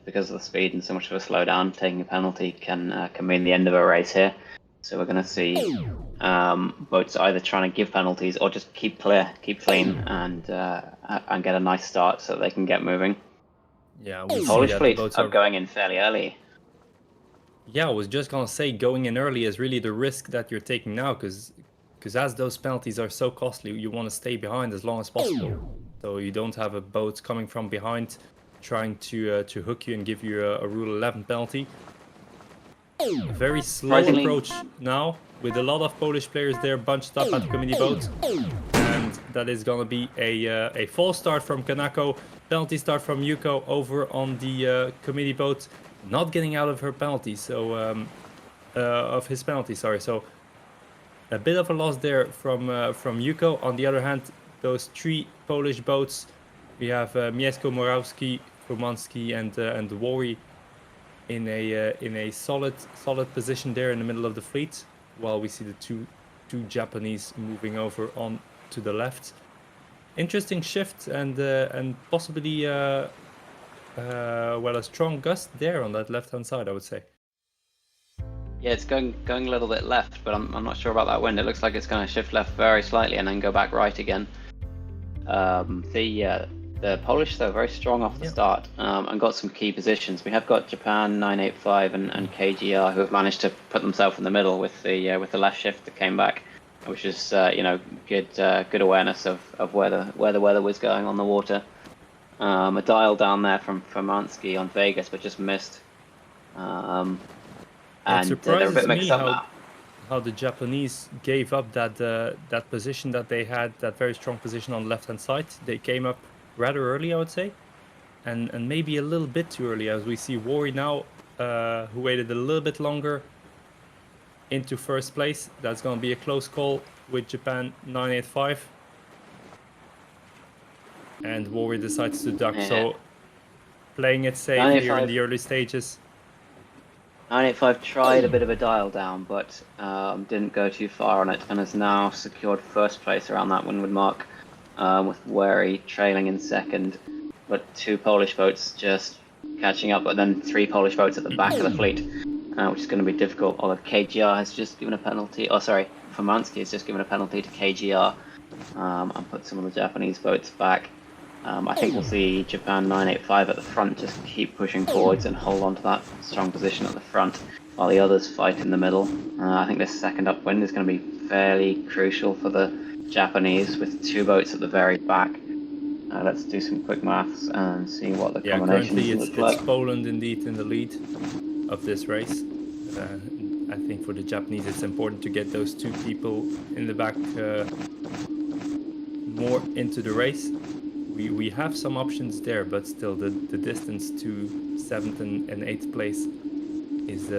because of the speed and so much of a slowdown. Taking a penalty can mean the end of a race here. So we're going to see boats either trying to give penalties or just keep clean, and get a nice start so they can get moving. Yeah, Polish fleet are going in fairly early. Yeah, I was just gonna say, going in early is really the risk that you're taking now, because as those penalties are so costly, you want to stay behind as long as possible, so you don't have a boat coming from behind trying to hook you and give you a Rule 11 penalty. A very slow approach now, with a lot of Polish players there bunched up at the committee boat, and that is gonna be a false start from Kanako, penalty start from Yuko over on the committee boat, not getting out of her penalty, so of his penalty, sorry. So a bit of a loss there from Yuko. On the other hand, those 3 Polish boats, we have Mieszko, Morawski, Romanski, and Wori in a solid position there in the middle of the fleet, while we see the two Japanese moving over on to the left. Interesting shift, and possibly a strong gust there on that left hand side, I would say. Yeah, it's going a little bit left, but I'm not sure about that wind. It looks like it's going to shift left very slightly and then go back right again. The Polish, though, very strong off the start, and got some key positions. We have got Japan 985 and KGR, who have managed to put themselves in the middle with the left shift that came back, which is good awareness of where the weather was going on the water. A dial down there from Mansky on Vegas, but just missed. It surprises me how the Japanese gave up that position that they had, that very strong position on the left hand side. They came up rather early, I would say, and maybe a little bit too early, as we see Wori now, who waited a little bit longer, into first place. That's going to be a close call with Japan 985. And Warrior decides to duck, so playing it safe here in the early stages. 985 tried a bit of a dial down, but didn't go too far on it, and has now secured first place around that windward mark, with Wary trailing in second, but 2 Polish boats just catching up, but then 3 Polish boats at the back of the fleet, which is going to be difficult. Although KGR has just given a penalty, Fomansky has just given a penalty to KGR, and put some of the Japanese boats back. I think we'll see Japan 985 at the front just keep pushing forwards and hold on to that strong position at the front while the others fight in the middle. I think this second upwind is going to be fairly crucial for the Japanese with 2 boats at the very back. Let's do some quick maths and see what the combinations currently look like. it's Poland indeed in the lead of this race. I think for the Japanese it's important to get those 2 people in the back more into the race. We have some options there, but still the distance to 7th and 8th place is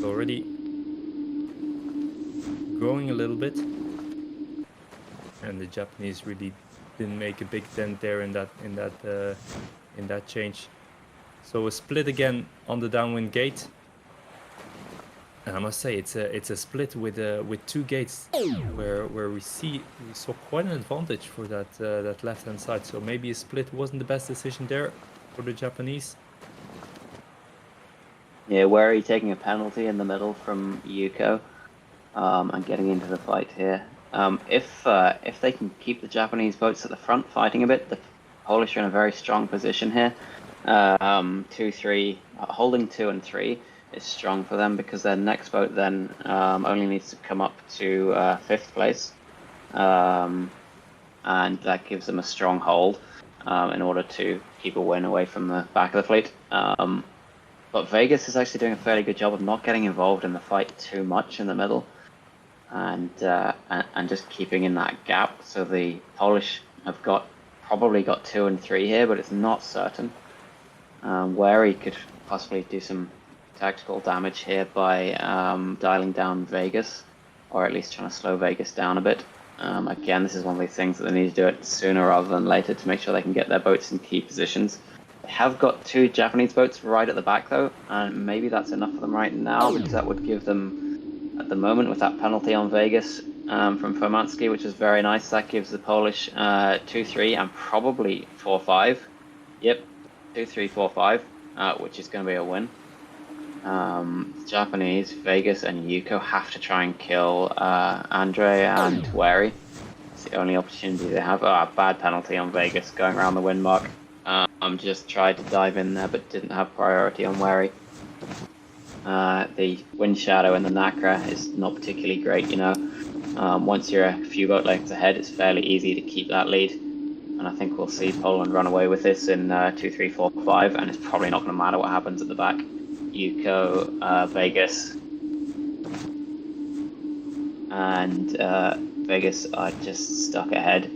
already growing a little bit, and the Japanese really didn't make a big dent there in that change. So a split again on the downwind gate. And I must say it's a split with 2 gates where we saw quite an advantage for that left hand side. So maybe a split wasn't the best decision there for the Japanese. Yeah, Wary taking a penalty in the middle from Yuko, and getting into the fight here. If they can keep the Japanese boats at the front fighting a bit, the Polish are in a very strong position here. 2, 3, holding 2 and 3 is strong for them because their next boat then only needs to come up to 5th place, and that gives them a strong hold in order to keep a win away from the back of the fleet. But Vegas is actually doing a fairly good job of not getting involved in the fight too much in the middle, and just keeping in that gap. So the Polish have probably got 2 and 3 here, but it's not certain. Wary could possibly do some tactical damage here by dialing down Vegas, or at least trying to slow Vegas down a bit. Again, this is one of these things that they need to do it sooner rather than later to make sure they can get their boats in key positions. They have got 2 Japanese boats right at the back though, and maybe that's enough for them right now, because that would give them, at the moment, with that penalty on Vegas from Fomansky, which is very nice, that gives the Polish 2-3 and probably 4-5. Yep, 2-3, 4-5, which is going to be a win. Japanese, Vegas and Yuko have to try and kill Andre and Wary. It's the only opportunity they have. A bad penalty on Vegas going around the wind mark. Just tried to dive in there but didn't have priority on Wary. The wind shadow in the Nacra is not particularly great, you know. Once you're a few boat lengths ahead, it's fairly easy to keep that lead. And I think we'll see Poland run away with this in 2, 3, 4, 5, and it's probably not going to matter what happens at the back. Yuko, Vegas, and Vegas are just stuck ahead.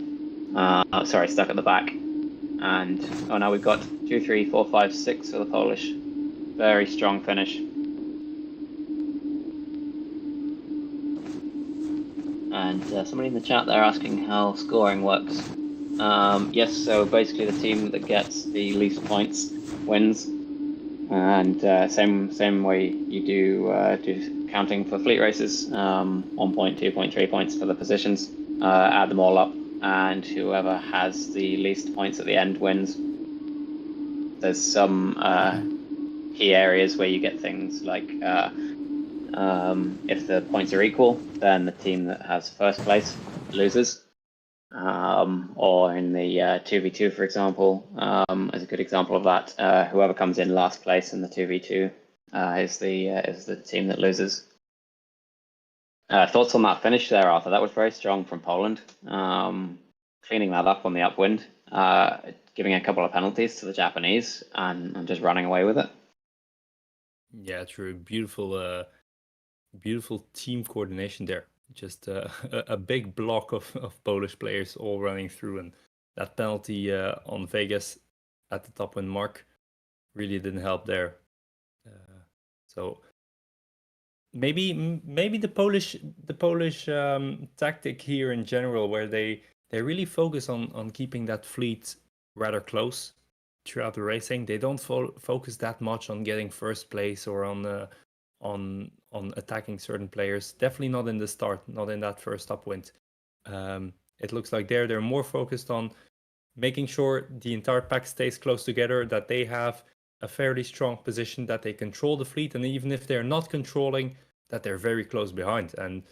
Stuck at the back. And now we've got 2, 3, 4, 5, 6 for the Polish. Very strong finish. And somebody in the chat there asking how scoring works. Yes, so basically the team that gets the least points wins. And same way you do counting for fleet races. 1 point, 2 point, 3 points for the positions. Add them all up, and whoever has the least points at the end wins. There's some key areas where you get things like if the points are equal, then the team that has first place loses. Or in the 2v2, for example, is a good example of that. Whoever comes in last place in the 2v2 is the team that loses. Thoughts on that finish there, Arthur? That was very strong from Poland. Cleaning that up on the upwind, giving a couple of penalties to the Japanese, and just running away with it. Yeah, true. Beautiful team coordination there. Just a big block of Polish players all running through, and that penalty on Vegas at the top wind mark really didn't help there. So maybe the Polish tactic here in general, where they really focus on keeping that fleet rather close throughout the racing. They don't focus that much on getting first place or on attacking certain players. Definitely not in the start, not in that first upwind. It looks like they're more focused on making sure the entire pack stays close together, that they have a fairly strong position, that they control the fleet, and even if they're not controlling, that they're very close behind. And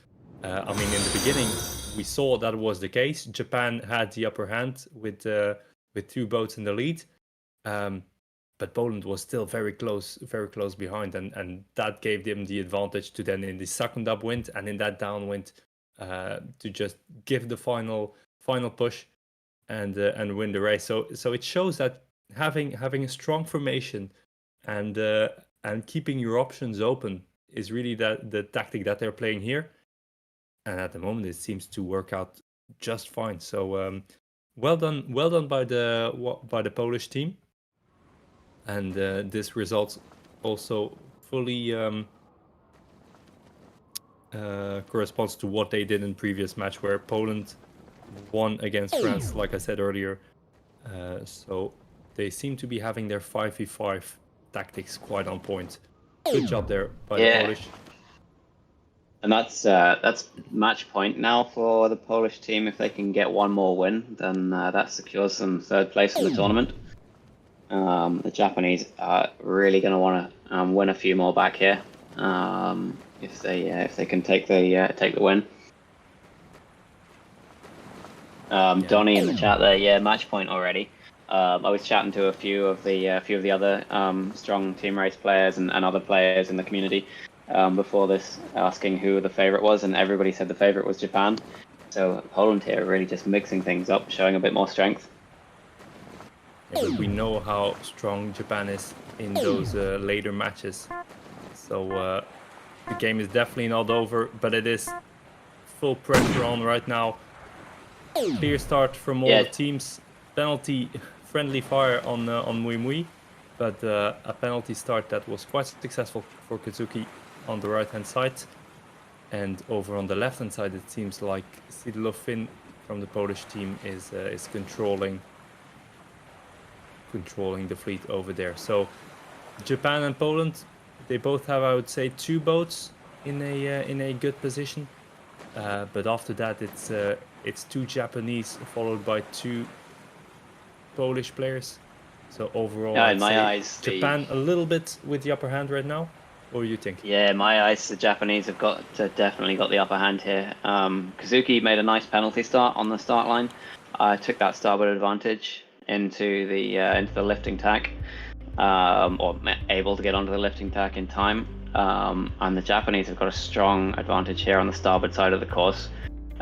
I mean, in the beginning, we saw that was the case. Japan had the upper hand with 2 boats in the lead, but Poland was still very close behind, and that gave them the advantage to then in the second upwind and in that downwind to just give the final push and win the race. So it shows that having a strong formation and keeping your options open is really the tactic that they're playing here. And at the moment, it seems to work out just fine. So well done by the Polish team. And this result also fully corresponds to what they did in previous match, where Poland won against France, like I said earlier. So they seem to be having their 5v5 tactics quite on point. Good job there by the Polish. And that's match point now for the Polish team. If they can get one more win, then that secures them third place in the tournament. The Japanese are really going to want to win a few more back here if they can take the win. Donnie in the chat there, match point already. I was chatting to a few of the other strong team race players and other players in the community before this, asking who the favorite was, and everybody said the favorite was Japan. So Poland here really just mixing things up, showing a bit more strength. Yeah, but we know how strong Japan is in those later matches. So the game is definitely not over, but it is full pressure on right now. Clear start from all the teams. Penalty, friendly fire on Mui Mui, but a penalty start that was quite successful for Kazuki on the right-hand side. And over on the left-hand side, it seems like Sidlofin from the Polish team is controlling the fleet over there. So Japan and Poland, they both have, I would say, 2 boats in a good position. But after that, it's 2 Japanese followed by 2 Polish players. So overall, in my eyes, Japan a little bit with the upper hand right now. What do you think? Yeah, in my eyes, the Japanese have definitely got the upper hand here. Kazuki made a nice penalty start on the start line. Took that starboard advantage into the lifting tack, or able to get onto the lifting tack in time. And the Japanese have got a strong advantage here on the starboard side of the course.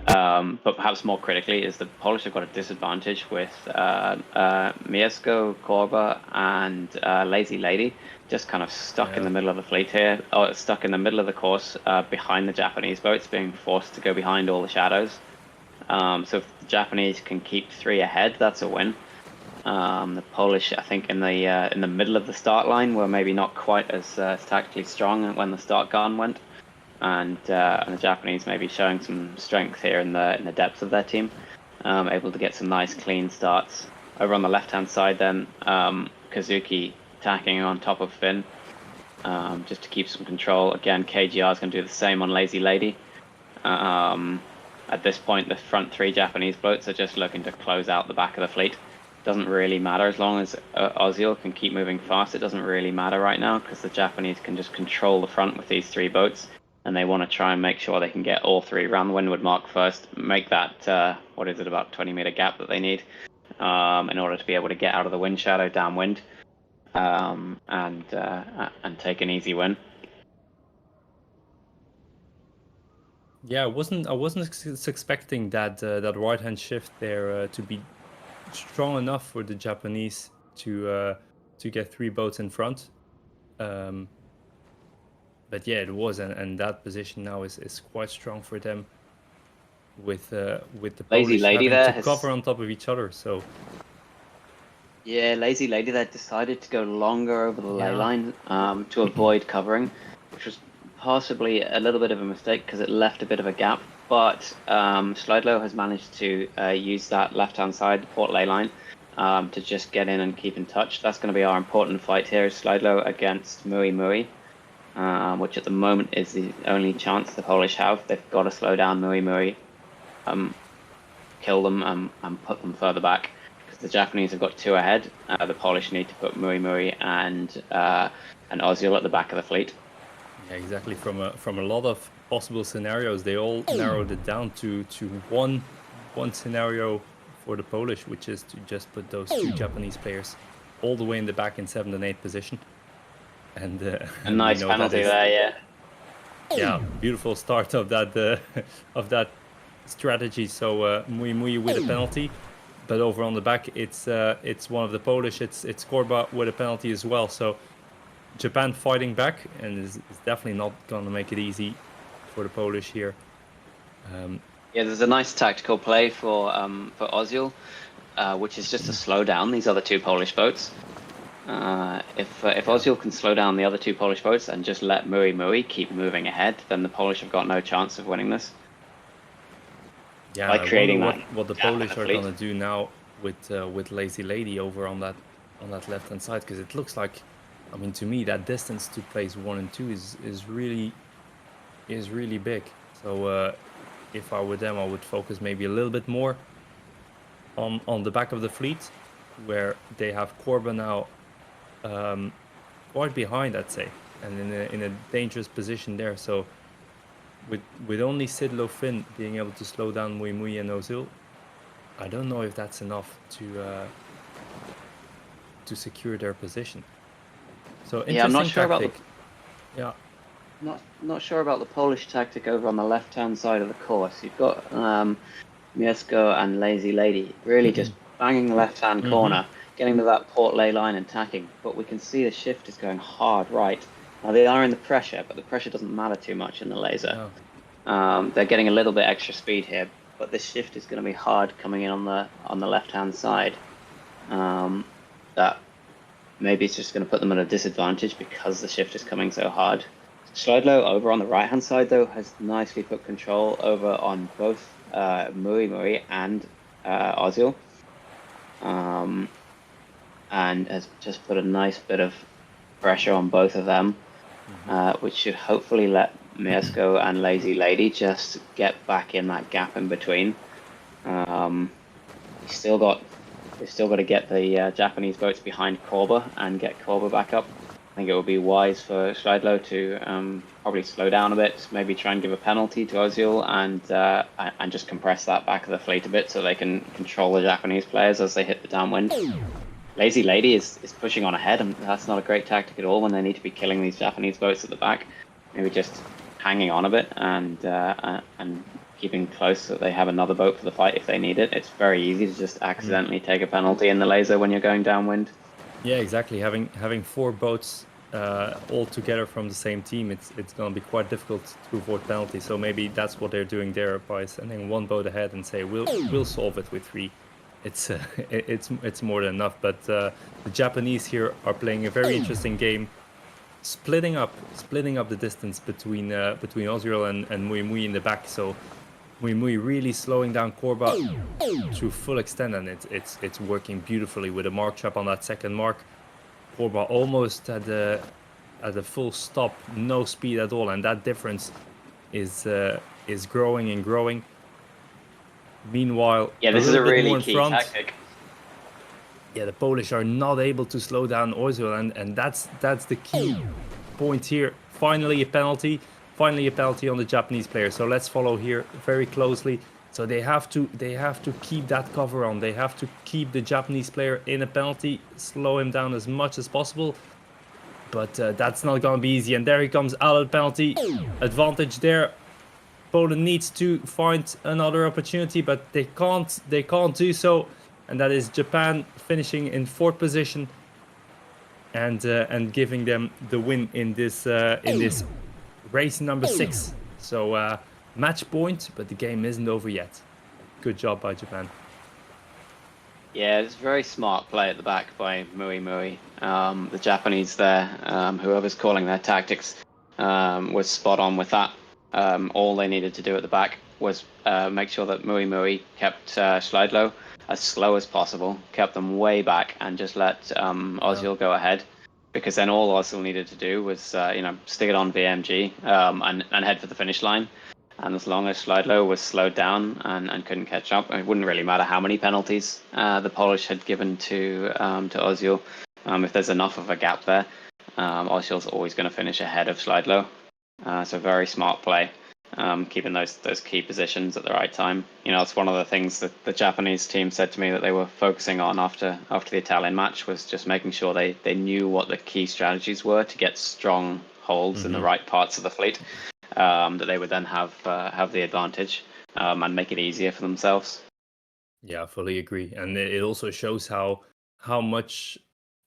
But perhaps more critically is the Polish have got a disadvantage with Mieszko, Korba, and Lazy Lady just kind of stuck in the middle of the fleet here, or stuck in the middle of the course behind the Japanese boats, being forced to go behind all the shadows. So if the Japanese can keep 3 ahead, that's a win. The Polish, I think, in the middle of the start line were maybe not quite as tactically strong when the start gun went. And the Japanese maybe showing some strength here in the depths of their team, able to get some nice clean starts. Over on the left-hand side then, Kazuki tacking on top of Finn, just to keep some control. Again, KGR is going to do the same on Lazy Lady. At this point, the front 3 Japanese boats are just looking to close out the back of the fleet. Doesn't really matter as long as Ozil can keep moving fast. It doesn't really matter right now because the Japanese can just control the front with these 3 boats. And they want to try and make sure they can get all 3 around the windward mark first, make that, about 20-meter gap that they need in order to be able to get out of the wind shadow downwind and take an easy win. Yeah, I wasn't expecting that right-hand shift there to be strong enough for the Japanese to get 3 boats in front. But yeah, it was, and that position now is quite strong for them. With the Polish having to cover on top of each other, so. Yeah, Lazy Lady there decided to go longer over the ley line to avoid covering, which was possibly a little bit of a mistake because it left a bit of a gap. But Schleidlow has managed to use that left-hand side, the port ley line, to just get in and keep in touch. That's going to be our important fight here, is Schleidlow against Mui, which at the moment is the only chance the Polish have. They've got to slow down Mui, kill them, and put them further back. Because the Japanese have got 2 ahead. The Polish need to put Mui and Ozil at the back of the fleet. Yeah, exactly. From a lot of possible scenarios, they all narrowed it down to one scenario for the Polish, which is to just put those 2 Japanese players all the way in the back in 7th and 8th position. And a nice penalty there, yeah. Yeah, beautiful start of that strategy. So Mui with a penalty, but over on the back, it's one of the Polish. It's Korba with a penalty as well. So Japan fighting back, and is definitely not going to make it easy for the Polish here. Yeah, there's a nice tactical play for Ozil, which is just to slow down these other 2 Polish boats. If Ozil can slow down the other 2 Polish boats and just let Mui keep moving ahead, then the Polish have got no chance of winning this. Yeah, by creating what the Polish are going to do now with Lazy Lady over on that left-hand side, because it looks like, I mean, to me, that distance to place 1 and 2 is really big. So if I were them, I would focus maybe a little bit more on the back of the fleet, where they have Korba now quite behind, I'd say, and in a dangerous position there. So with only Sidlow Finn being able to slow down Mui and Ozil, I don't know if that's enough to secure their position. So yeah, I'm not sure tactic. about not sure about the Polish tactic over on the left-hand side of the course. You've got Mieszko and Lazy Lady really just banging the left-hand corner, getting to that port ley line and tacking. But we can see the shift is going hard right. Now they are in the pressure, but the pressure doesn't matter too much in the laser. No. They're getting a little bit extra speed here, but this shift is going to be hard coming in on the left-hand side. That maybe it's just going to put them at a disadvantage because the shift is coming so hard. Schleidlow over on the right-hand side, though, has nicely put control over on both Mui and Ozil. And has just put a nice bit of pressure on both of them, which should hopefully let Mieszko and Lazy Lady just get back in that gap in between. They've still got to get the Japanese boats behind Korba and get Korba back up. I think it would be wise for Schleidlow to probably slow down a bit, maybe try and give a penalty to Ozil and just compress that back of the fleet a bit so they can control the Japanese players as they hit the downwind. Lazy Lady is pushing on ahead, and that's not a great tactic at all when they need to be killing these Japanese boats at the back. Maybe just hanging on a bit and keeping close so that they have another boat for the fight if they need it. It's very easy to just accidentally take a penalty in the laser when you're going downwind. Yeah, exactly. Having 4 boats all together from the same team, it's going to be quite difficult to avoid penalties. So maybe that's what they're doing there by sending 1 boat ahead and say we'll solve it with 3. It's more than enough. But the Japanese here are playing a very interesting game, splitting up the distance between Ozil and Mui in the back. So Mui really slowing down Korba to full extent, and it's working beautifully with a mark trap on that second mark. Korba almost at the full stop, no speed at all, and that difference is growing and growing. Meanwhile, yeah, this is a really key tactic. Yeah, the Polish are not able to slow down Ozil, and that's the key point here. Finally a penalty on the Japanese player. So let's follow here very closely. So they have to keep that cover on. They have to keep the Japanese player in a penalty, slow him down as much as possible. But that's not going to be easy. And there he comes out of the penalty. Advantage there. Poland needs to find another opportunity, but they can't do so. And that is Japan finishing in 4th position and giving them the win in this race number 6. So match point, but the game isn't over yet. Good job by Japan. Yeah, it's very smart play at the back by Mui. The Japanese there, whoever's calling their tactics, was spot on with that. All they needed to do at the back was make sure that Mui Mui kept Schleidlow as slow as possible, kept them way back, and just let Ozil go ahead. Because then all Ozil needed to do was, stick it on VMG and head for the finish line. And as long as Schleidlow was slowed down and couldn't catch up, it wouldn't really matter how many penalties the Polish had given to Ozil. If there's enough of a gap there, Ozil's always going to finish ahead of Schleidlow. So very smart play, keeping those key positions at the right time. It's one of the things that the Japanese team said to me that they were focusing on after the Italian match, was just making sure they knew what the key strategies were to get strong holds in the right parts of the fleet, that they would then have the advantage and make it easier for themselves. Yeah, I fully agree, and it also shows how much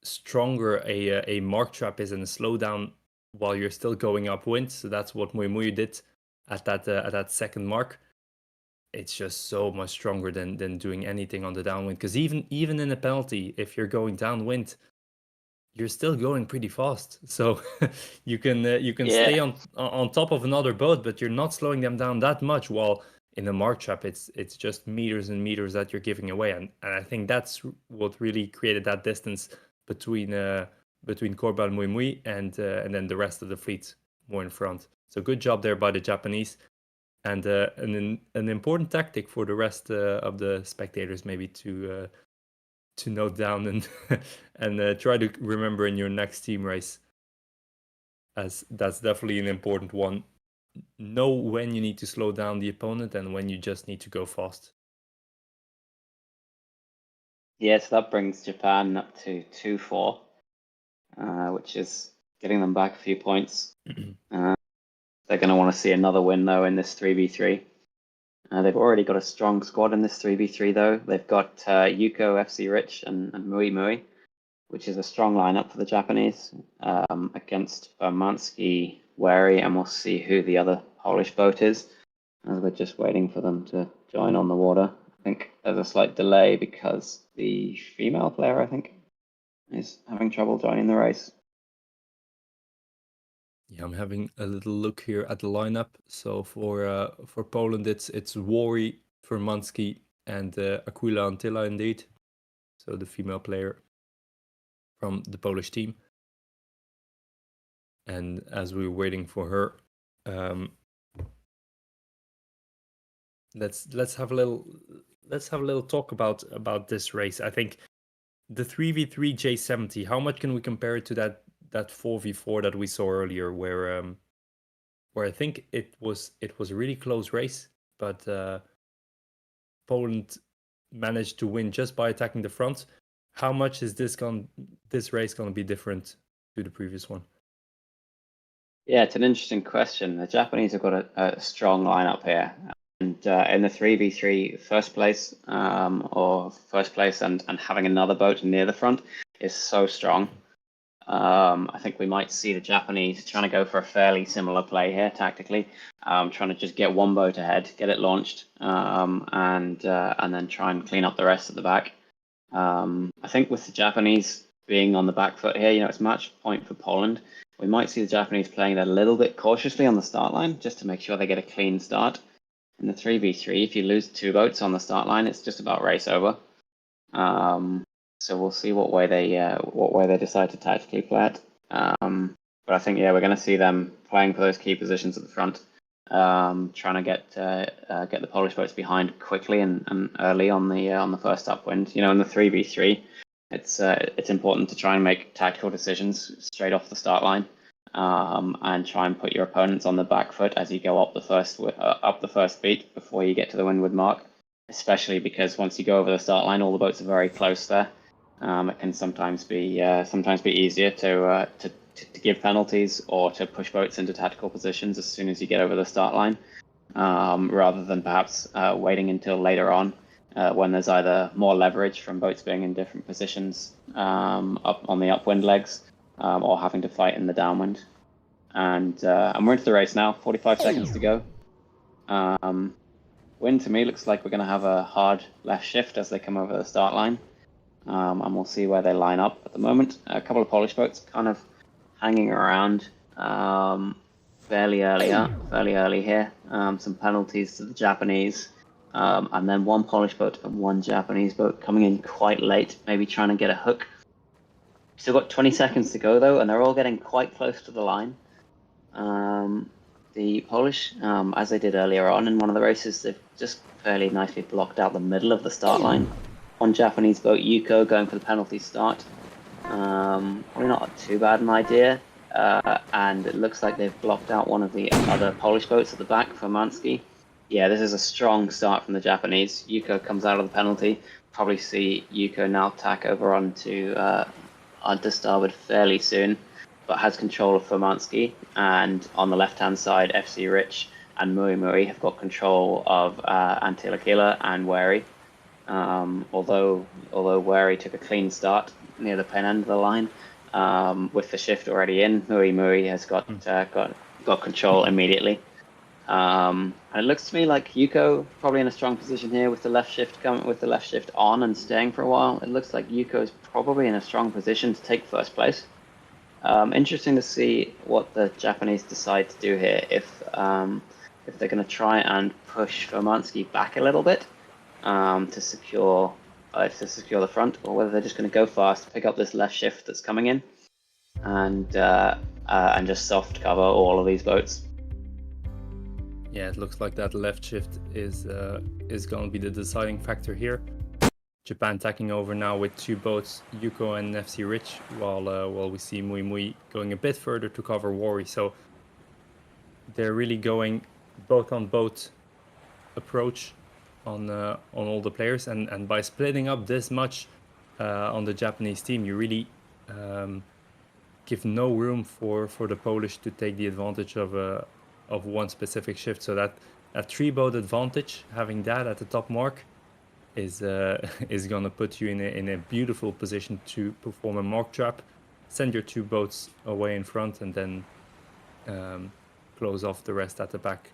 stronger a mark trap is in a slowdown while you're still going upwind. So that's what Mui Mui did at that second mark. It's just so much stronger than doing anything on the downwind, because even in a penalty, if you're going downwind, you're still going pretty fast. So you can stay on top of another boat, but you're not slowing them down that much. While in a mark trap, it's just meters and meters that you're giving away, and I think that's what really created that distance between Korba and Mui Mui and then the rest of the fleet more in front. So good job there by the Japanese, and an important tactic for the rest of the spectators maybe to note down and and try to remember in your next team race, as that's definitely an important one. Know when you need to slow down the opponent and when you just need to go fast. Yeah, so that brings Japan up to 2-4, which is getting them back a few points. They're going to want to see another win, though, in this 3v3. They've already got a strong squad in this 3v3, though. They've got Yuko, FC Rich, and Mui Mui, which is a strong lineup for the Japanese, against Bermansky, Wary, and we'll see who the other Polish boat is, as we're just waiting for them to join on the water. I think there's a slight delay because the female player, I think, is having trouble joining the race. Yeah, I'm having a little look here at the lineup. So for Poland, it's Wary, Vermansky, and Aquila Antilla indeed. So the female player from the Polish team. And as we're waiting for her, let's have a little talk about this race. I think the 3v3 J70. How much can we compare it to that 4v4 that we saw earlier, where I think it was a really close race, but Poland managed to win just by attacking the front. How much is this race going to be different to the previous one? Yeah, it's an interesting question. The Japanese have got a strong lineup here. And in the 3v3 first place, and having another boat near the front is so strong. I think we might see the Japanese trying to go for a fairly similar play here tactically, trying to just get one boat ahead, get it launched, and then try and clean up the rest at the back. I think with the Japanese being on the back foot here, it's match point for Poland. We might see the Japanese playing it a little bit cautiously on the start line, just to make sure they get a clean start. In the 3v3, if you lose two boats on the start line, it's just about race over. So we'll see what way they decide to tactically play it. But I think we're going to see them playing for those key positions at the front, trying to get the Polish boats behind quickly and early on the first upwind. In the 3v3, it's important to try and make tactical decisions straight off the start line, and try and put your opponents on the back foot as you go up the first beat before you get to the windward mark. Especially because once you go over the start line, all the boats are very close there. It can sometimes be easier to give penalties or to push boats into tactical positions as soon as you get over the start line, rather than perhaps waiting until later on, when there's either more leverage from boats being in different positions up on the upwind legs, or having to fight in the downwind. And we're into the race now. 45 seconds to go. Wind to me looks like we're going to have a hard left shift as they come over the start line, and we'll see where they line up. At the moment, a couple of Polish boats kind of hanging around fairly early here. Some penalties to the Japanese, and then one Polish boat and one Japanese boat coming in quite late, maybe trying to get a hook. Still got 20 seconds to go though, and they're all getting quite close to the line. The Polish, as they did earlier on in one of the races, they've just fairly nicely blocked out the middle of the start line. One Japanese boat, Yuko, going for the penalty start. Probably not too bad an idea. And it looks like they've blocked out one of the other Polish boats at the back for Mansky. Yeah, this is a strong start from the Japanese. Yuko comes out of the penalty. Probably see Yuko now tack over onto starboard fairly soon, but has control of Furmansky. And on the left-hand side, FC Rich and Mui Mui have got control of Antilakila and Wary. Although Wary took a clean start near the pen end of the line, with the shift already in, Mui Mui has got control immediately. And it looks to me like Yuko probably in a strong position here with the left shift on and staying for a while. It looks like Yuko is probably in a strong position to take first place. Interesting to see what the Japanese decide to do here. If they're going to try and push Furmansky back a little bit to secure the front, or whether they're just going to go fast, pick up this left shift that's coming in, and just soft cover all of these boats. Yeah, it looks like that left shift is going to be the deciding factor here. Japan tacking over now with two boats, Yuko and FC Rich, while we see Mui Mui going a bit further to cover Wari. So they're really going boat on boat approach on all the players, and by splitting up this much on the Japanese team, you really give no room for the Polish to take the advantage of one specific shift. So that three boat advantage, having that at the top mark, is going to put you in a beautiful position to perform a mark trap, send your two boats away in front, and then close off the rest at the back.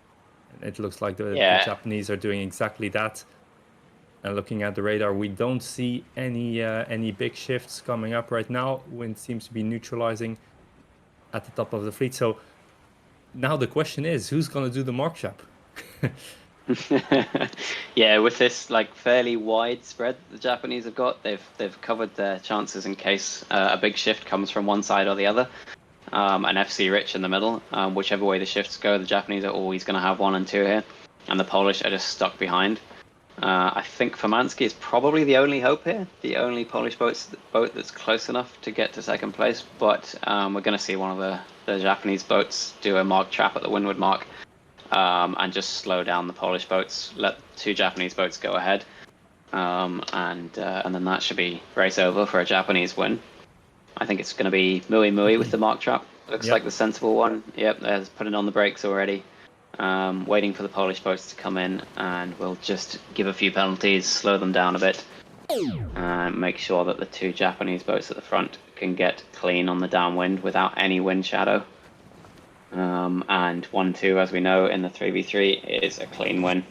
And it looks like the Japanese are doing exactly that. And looking at the radar, we don't see any big shifts coming up right now. Wind seems to be neutralizing at the top of the fleet. So now the question is, who's going to do the mark trap? Yeah, with this like fairly wide spread the Japanese have got, they've covered their chances in case a big shift comes from one side or the other. And FC Rich in the middle, whichever way the shifts go, the Japanese are always going to have 1 and 2 here, and the Polish are just stuck behind. I think Furmansky is probably the only hope here, the only Polish boat that's close enough to get to second place, but we're going to see one of the Japanese boats do a mark trap at the windward mark, and just slow down the Polish boats, let 2 Japanese boats go ahead, and then that should be race over for a Japanese win. I think it's going to be Mui Mui with the mark trap. Looks like the sensible one. Yep, there's putting on the brakes already. Waiting for the Polish boats to come in, and we'll just give a few penalties, slow them down a bit, and make sure that the 2 Japanese boats at the front can get clean on the downwind without any wind shadow. And 1-2, as we know, in the 3v3 is a clean win.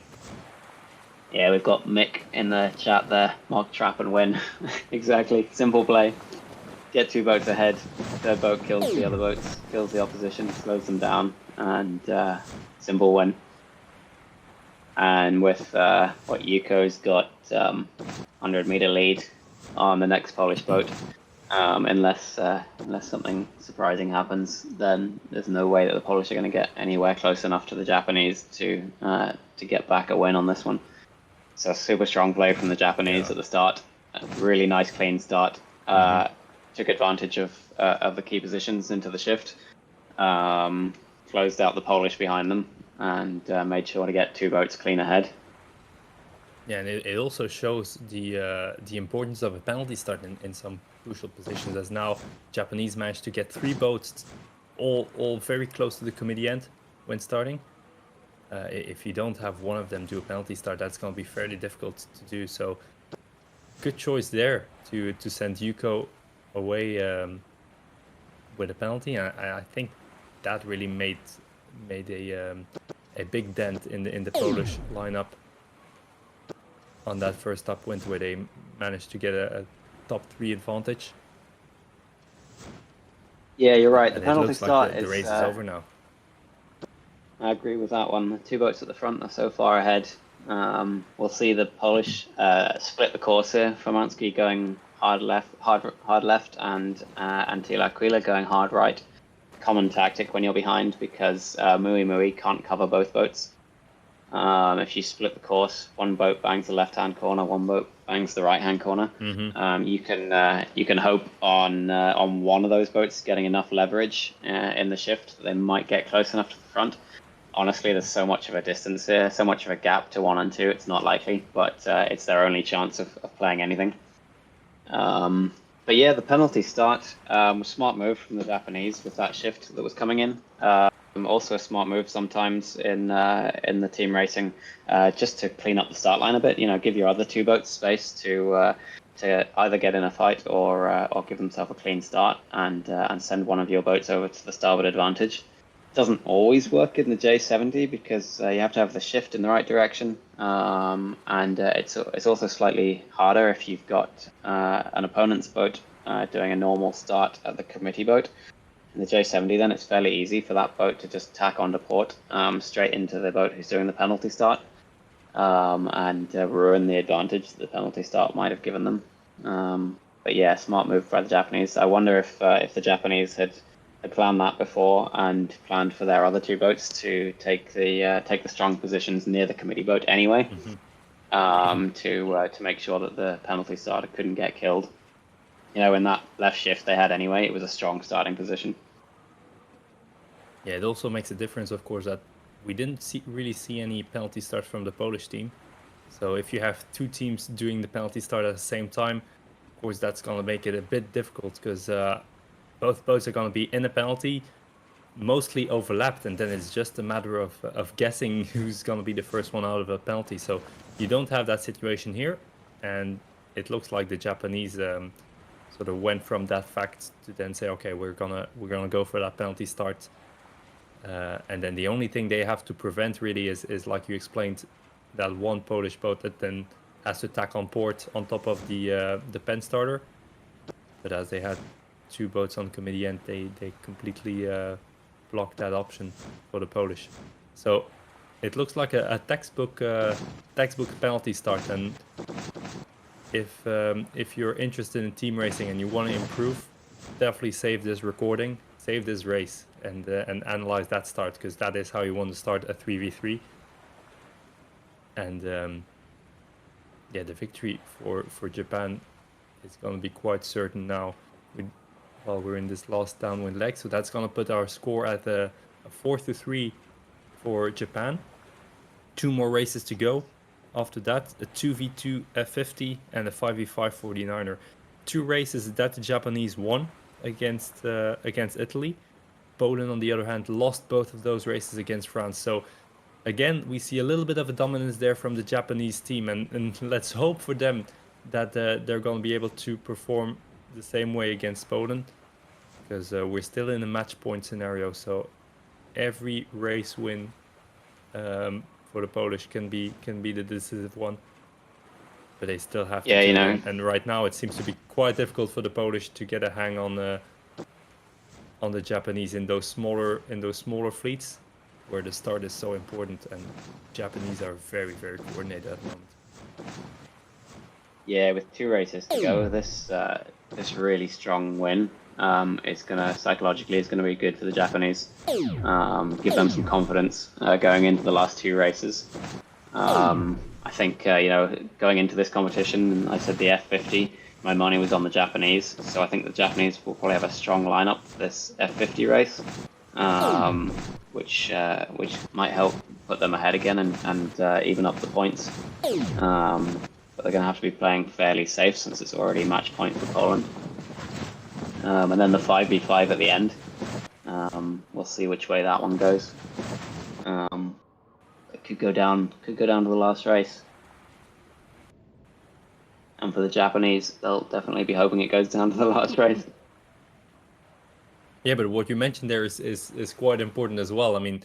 Yeah, we've got Mick in the chat there. Mark trap and win. Exactly. Simple play. Get 2 boats ahead. Third boat kills the other boats, kills the opposition, slows them down, and simple win. And with what Yuko's got 100-meter lead on the next Polish boat, unless something surprising happens, then there's no way that the Polish are going to get anywhere close enough to the Japanese to get back a win on this one. So super strong play from the Japanese at the start. A really nice clean start. Took advantage of the key positions into the shift, closed out the Polish behind them, and made sure to get 2 boats clean ahead. Yeah, and it also shows the importance of a penalty start in some crucial positions, as now Japanese managed to get 3 boats all very close to the committee end when starting. If you don't have one of them do a penalty start, that's going to be fairly difficult to do. So good choice there to send Yuko away with a penalty. I think that really made a big dent in the Polish lineup on that first upwind, where they managed to get a top 3 advantage. Yeah, you're right. The And penalty it looks start like the race is over now. I agree with that one. The two boats at the front are so far ahead. We'll see the Polish split the course here. Fomansky going hard left, and Antila Aquila going hard right. Common tactic when you're behind because Mui can't cover both boats. If you split the course, one boat bangs the left-hand corner, one boat bangs the right-hand corner. You can hope on one of those boats getting enough leverage in the shift that they might get close enough to the front. Honestly, there's so much of a distance here, so much of a gap to 1 and 2. It's not likely, but it's their only chance of playing anything. But yeah, the penalty start was a smart move from the Japanese with that shift that was coming in. Also a smart move sometimes in the team racing, just to clean up the start line a bit. Give your other two boats space to either get in a fight or give themselves a clean start and send one of your boats over to the starboard advantage. Doesn't always work in the J70 because you have to have the shift in the right direction, and it's also slightly harder if you've got an opponent's boat doing a normal start at the committee boat. In the J70, then it's fairly easy for that boat to just tack onto port straight into the boat who's doing the penalty start, and ruin the advantage that the penalty start might have given them. But yeah, smart move by the Japanese. I wonder if the Japanese had planned that before and planned for their other two boats to take the strong positions near the committee boat anyway, to make sure that the penalty starter couldn't get killed. In that left shift they had anyway, it was a strong starting position. Yeah, it also makes a difference, of course, that we didn't really see any penalty starts from the Polish team. So if you have two teams doing the penalty start at the same time, of course, that's going to make it a bit difficult because both boats are going to be in a penalty, mostly overlapped, and then it's just a matter of guessing who's going to be the first one out of a penalty. So you don't have that situation here, and it looks like the Japanese sort of went from that fact to then say, okay, we're gonna go for that penalty start, and then the only thing they have to prevent really is like you explained, that one Polish boat that then has to tack on port on top of the pen starter. But as they had two boats on committee end, they completely blocked that option for the Polish. So it looks like a textbook penalty start. And if you're interested in team racing and you want to improve, definitely save this recording, save this race, and analyze that start, because that is how you want to start a 3v3. And yeah, the victory for Japan is going to be quite certain now. While we're in this last downwind leg, so that's going to put our score at a 4-3 for Japan. 2 more races to go. After that, a 2v2 F50 and a 5v5 49er. 2 races that the Japanese won against Italy. Poland, on the other hand, lost both of those races against France. So again, we see a little bit of a dominance there from the Japanese team, and let's hope for them that they're going to be able to perform the same way against Poland, because we're still in a match point scenario. So every race win for the Polish can be the decisive one, but they still have to do it. And right now it seems to be quite difficult for the Polish to get a hang on the Japanese in those smaller smaller fleets, where the start is so important, and Japanese are very, very coordinated at the moment. Yeah, with 2 races to go, this really strong win, it's psychologically gonna be good for the Japanese. Give them some confidence going into the last 2 races. I think going into this competition, I said the F50. My money was on the Japanese, so I think the Japanese will probably have a strong lineup for this F50 race, which might help put them ahead again and even up the points. But they're going to have to be playing fairly safe since it's already match point for Poland. And then the 5v5 at the end. We'll see which way that one goes. It could go down to the last race. And for the Japanese, they'll definitely be hoping it goes down to the last race. Yeah, but what you mentioned there is quite important as well. I mean,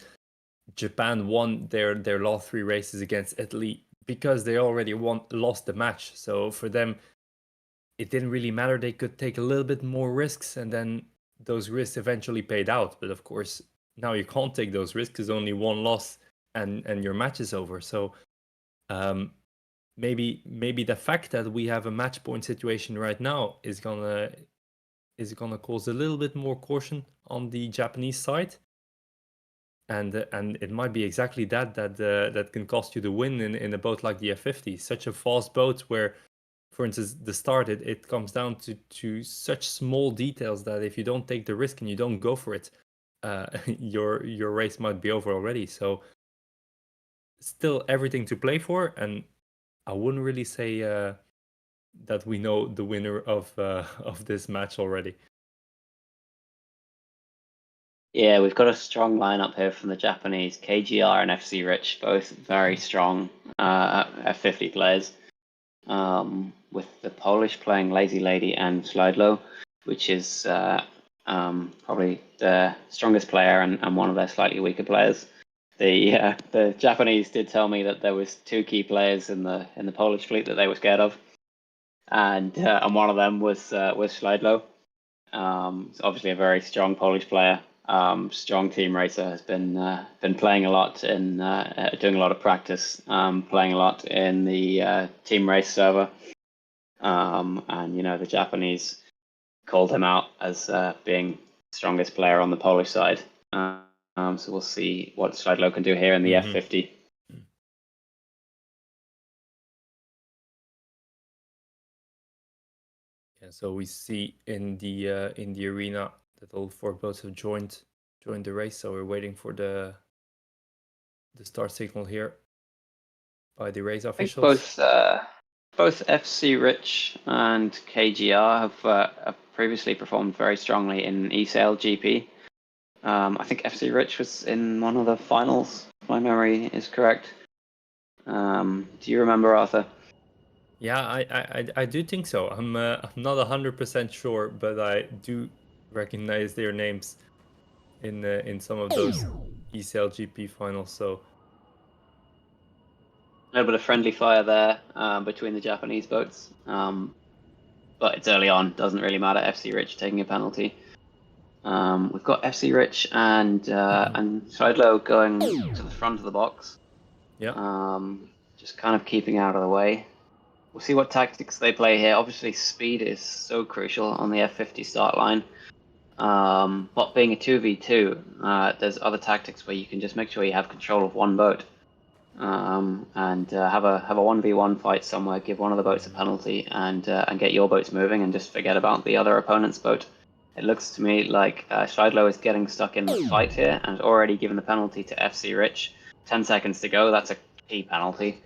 Japan won their last 3 races against Italy because they already lost the match. So for them, it didn't really matter. They could take a little bit more risks, and then those risks eventually paid out. But of course, now you can't take those risks. There's only one loss and your match is over. So maybe the fact that we have a match point situation right now is gonna cause a little bit more caution on the Japanese side, and it might be exactly that can cost you the win in a boat like the F50, such a fast boat where, for instance, the start, it comes down to such small details that if you don't take the risk and you don't go for it, your race might be over already. So still everything to play for, and I wouldn't really say that we know the winner of this match already. Yeah, we've got a strong lineup here from the Japanese. KGR and FC Rich, both very strong F50 players. With the Polish playing Lazy Lady and Slidlow, which is probably the strongest player and one of their slightly weaker players. The Japanese did tell me that there was 2 key players in the Polish fleet that they were scared of, and one of them was Slidlow. It's obviously a very strong Polish player. Strong team racer, has been playing a lot in doing a lot of practice, playing a lot in the team race server, and the Japanese called him out as being strongest player on the Polish side. So we'll see what Slidlow can do here in the F50. Yeah, so we see in the arena that all 4 boats have joined the race. So we're waiting for the start signal here by the race officials. Both FC Rich and KGR have previously performed very strongly in eSail GP. I think FC Rich was in one of the finals, if my memory is correct. Do you remember, Arthur? Yeah, I do think so. I'm not 100% sure, but I do recognize their names in some of those eSail GP finals. So a little bit of friendly fire there between the Japanese boats, but it's early on. Doesn't really matter. FC Rich taking a penalty. We've got FC Rich and Slidlow going to the front of the box. yeah, Just kind of keeping out of the way. We'll see what tactics they play here. Obviously, speed is so crucial on the F50 start line. But being a 2v2, there's other tactics where you can just make sure you have control of one boat. And have a 1v1 fight somewhere, give one of the boats a penalty, and get your boats moving, and just forget about the other opponent's boat. It looks to me like Slidlow is getting stuck in the fight here and already given the penalty to FC Rich. 10 seconds to go. That's a key penalty.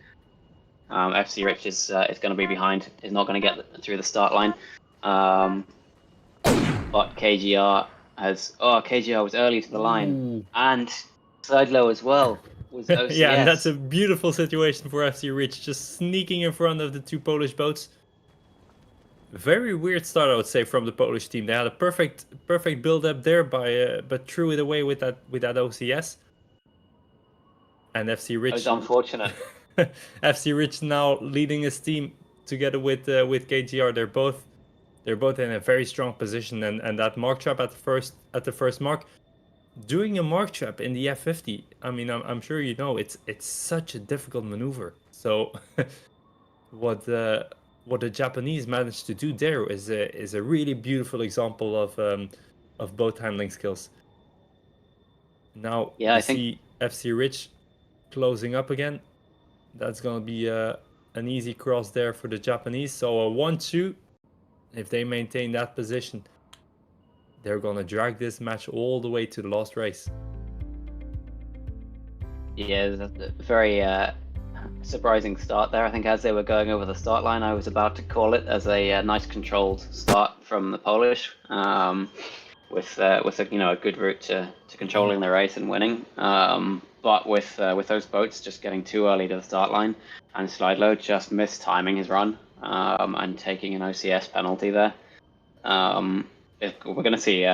FC Rich is going to be behind. Is not going to get through the start line. But KGR was early to the line. Ooh. And Slidlow as well. Was OCS. Yeah, and that's a beautiful situation for FC Rich, just sneaking in front of the 2 Polish boats. Very weird start, I would say, from the Polish team. They had a perfect build-up there, but threw it away with that OCS. And FC Rich. It was unfortunate. FC Rich now leading his team together with KGR. They're both in a very strong position, and that mark trap at the first mark. Doing a mark trap in the F50, I mean, I'm sure you know, it's such a difficult maneuver. So what the Japanese managed to do there is a really beautiful example of boat handling skills. Now I see FC Rich closing up again. That's gonna be an easy cross there for the Japanese. So a 1-2, if they maintain that position, they're gonna drag this match all the way to the last race. Yeah, that's a very surprising start there. I think as they were going over the start line, I was about to call it as a nice controlled start from the Polish, with a good route to controlling the race and winning. But with those boats just getting too early to the start line, and Slidlow just mistiming his run and taking an OCS penalty there. We're going to see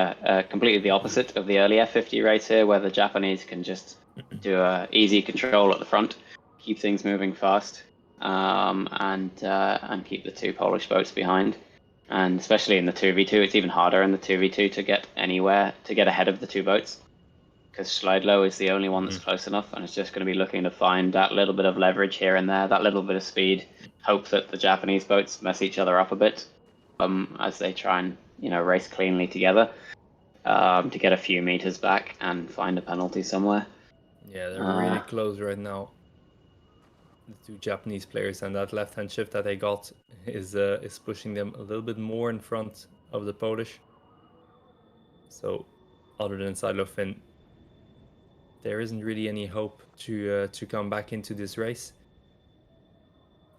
completely the opposite of the early F50 race here, where the Japanese can just do a easy control at the front, keep things moving fast, and keep the 2 Polish boats behind. And especially in the 2v2, it's even harder in the 2v2 to get anywhere, to get ahead of the 2 boats. because Schleidlow is the only one that's close enough, and it's just going to be looking to find that little bit of leverage here and there, that little bit of speed. Hope that the Japanese boats mess each other up a bit, as they try and race cleanly together, to get a few meters back and find a penalty somewhere. Yeah, they're really close right now, the two Japanese players, and that left-hand shift that they got is pushing them a little bit more in front of the Polish. So, other than Silo Finn, there isn't really any hope to come back into this race.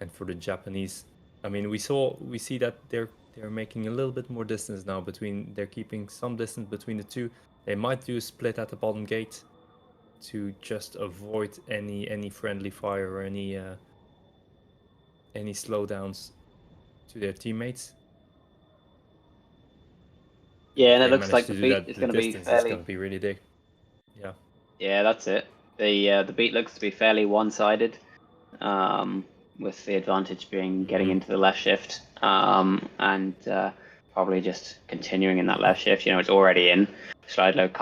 And for the Japanese, I mean, we see that they're making a little bit more distance now between. They're keeping some distance between the two. They might do a split at the bottom gate to just avoid any friendly fire or any slowdowns to their teammates. Yeah, and it looks like the beat is going to be fairly. It's going to be really big. Yeah. Yeah, that's it. The beat looks to be fairly one-sided, with the advantage being getting into the left shift, and probably just continuing in that left shift. It's already in. Schleidlow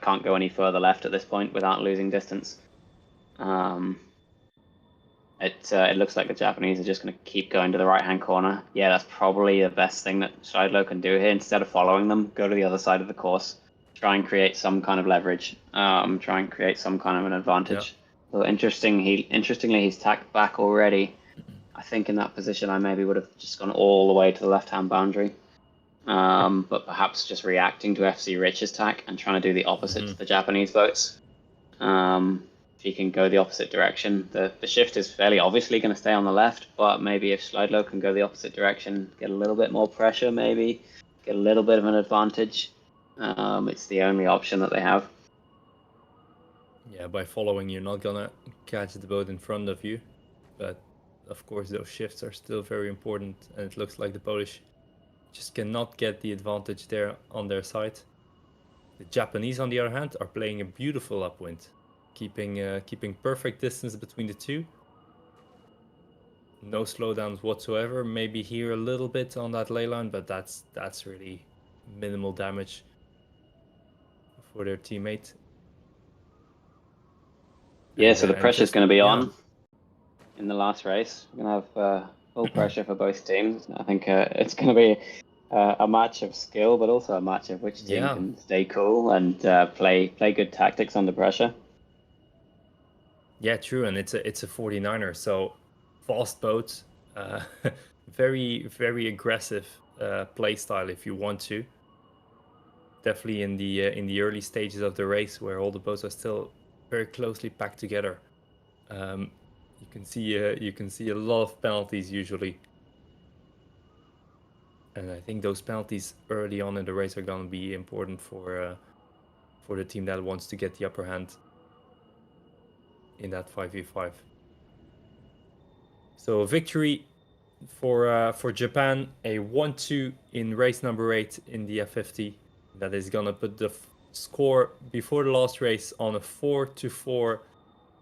can't go any further left at this point without losing distance. It looks like the Japanese are just going to keep going to the right-hand corner. Yeah, that's probably the best thing that Schleidlow can do here. Instead of following them, go to the other side of the course. Try and create some kind of leverage. Try and create some kind of an advantage. Yeah. So interestingly, he's tacked back already. I think in that position, I maybe would have just gone all the way to the left-hand boundary. But perhaps just reacting to FC Rich's tack and trying to do the opposite to the Japanese boats. If he can go the opposite direction, the shift is fairly obviously going to stay on the left, but maybe if Schleidlow can go the opposite direction, get a little bit more pressure, maybe get a little bit of an advantage. It's the only option that they have. Yeah, by following, you're not gonna catch the boat in front of you, but of course those shifts are still very important, and it looks like the Polish just cannot get the advantage there on their side. The Japanese, on the other hand, are playing a beautiful upwind, keeping perfect distance between the two. No slowdowns whatsoever. Maybe here a little bit on that ley line, but that's really minimal damage for their teammate. Yeah, so the pressure is going to be on in the last race. We're going to have full pressure for both teams. I think it's going to be a match of skill, but also a match of which team can stay cool and play good tactics under pressure. Yeah, true, and it's a 49er, so fast boat, very very aggressive play style if you want to. Definitely in the early stages of the race where all the boats are still very closely packed together. You can see a lot of penalties usually, and I think those penalties early on in the race are going to be important for the team that wants to get the upper hand in that 5v5. So a victory for Japan, a 1-2 in race number 8 in the F50. That is gonna put the score before the last race on a 4-4.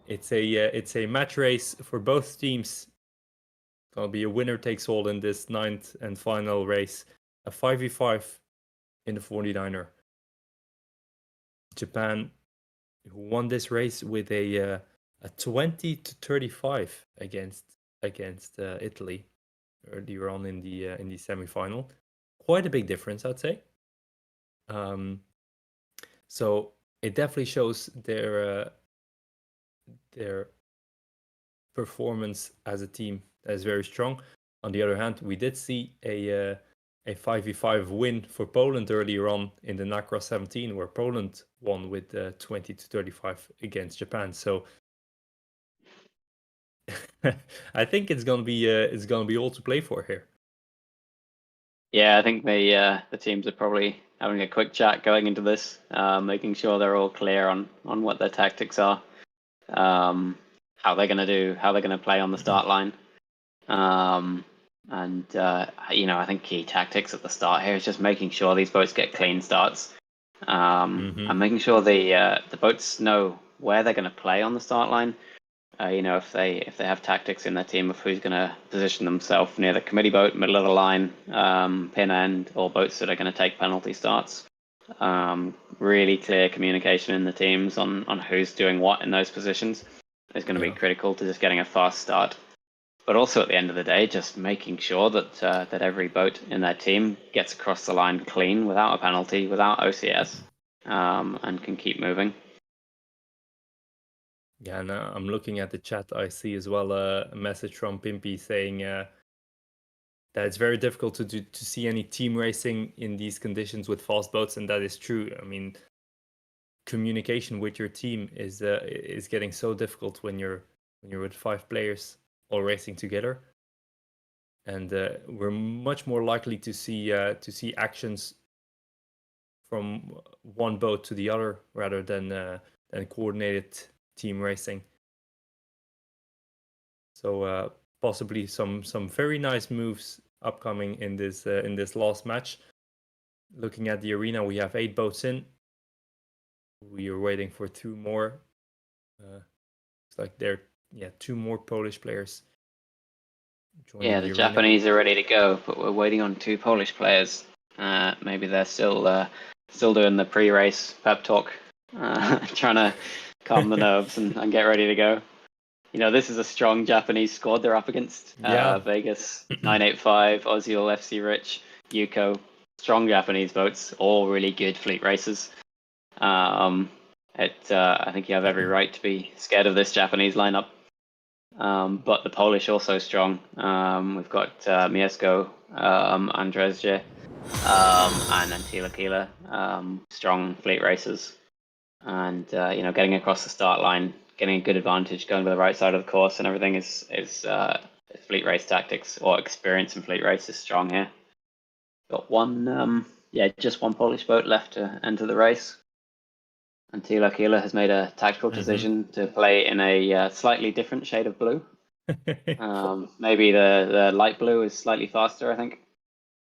It's a match race for both teams. It's gonna be a winner takes all in this 9th and final race. A 5v5 in the 49er. Japan, who won this race with a 20-35 against Italy earlier on in the semi-final. Quite a big difference, I'd say. So it definitely shows their performance as a team that is very strong. On the other hand, we did see a 5v5 win for Poland earlier on in the NACRA 17, where Poland won with 20-35 against Japan. So I think it's gonna be all to play for here. Yeah, I think the teams are probably having a quick chat going into this, making sure they're all clear on what their tactics are, how they're gonna play on the start line, and I think key tactics at the start here is just making sure these boats get clean starts, and making sure the boats know where they're going to play on the start line. If they have tactics in their team of who's going to position themselves near the committee boat, middle of the line, pin end, or boats that are going to take penalty starts, Really clear communication in the teams on who's doing what in those positions is going to be critical to just getting a fast start. But also at the end of the day, just making sure that that every boat in their team gets across the line clean, without a penalty, without OCS, and can keep moving. Yeah, and I'm looking at the chat. I see as well a message from Pimpy saying that it's very difficult to see any team racing in these conditions with fast boats, and that is true. I mean, communication with your team is getting so difficult when you're with 5 players all racing together, and we're much more likely to see actions from one boat to the other rather than coordinated team racing. So possibly some very nice moves upcoming in this last match. Looking at the arena, we have 8 boats in. We are waiting for 2 more. It's like there, 2 more Polish players joining The arena. Japanese are ready to go, but we're waiting on 2 Polish players. Maybe they're still doing the pre-race pep talk, trying to calm the nerves and get ready to go. You know, this is a strong Japanese squad they're up against. Vegas, 985, Ozil, FC Rich, Yuko. Strong Japanese boats, all really good fleet races. I think you have every right to be scared of this Japanese lineup. But the Polish also strong. We've got Mieszko, Andrzej, and Antila Kila. Strong fleet racers. And, getting across the start line, getting a good advantage, going to the right side of the course and everything is fleet race tactics, or experience in fleet race is strong here. Got one, just one Polish boat left to enter the race. Antila Kila has made a tactical decision to play in a slightly different shade of blue. Maybe the light blue is slightly faster, I think.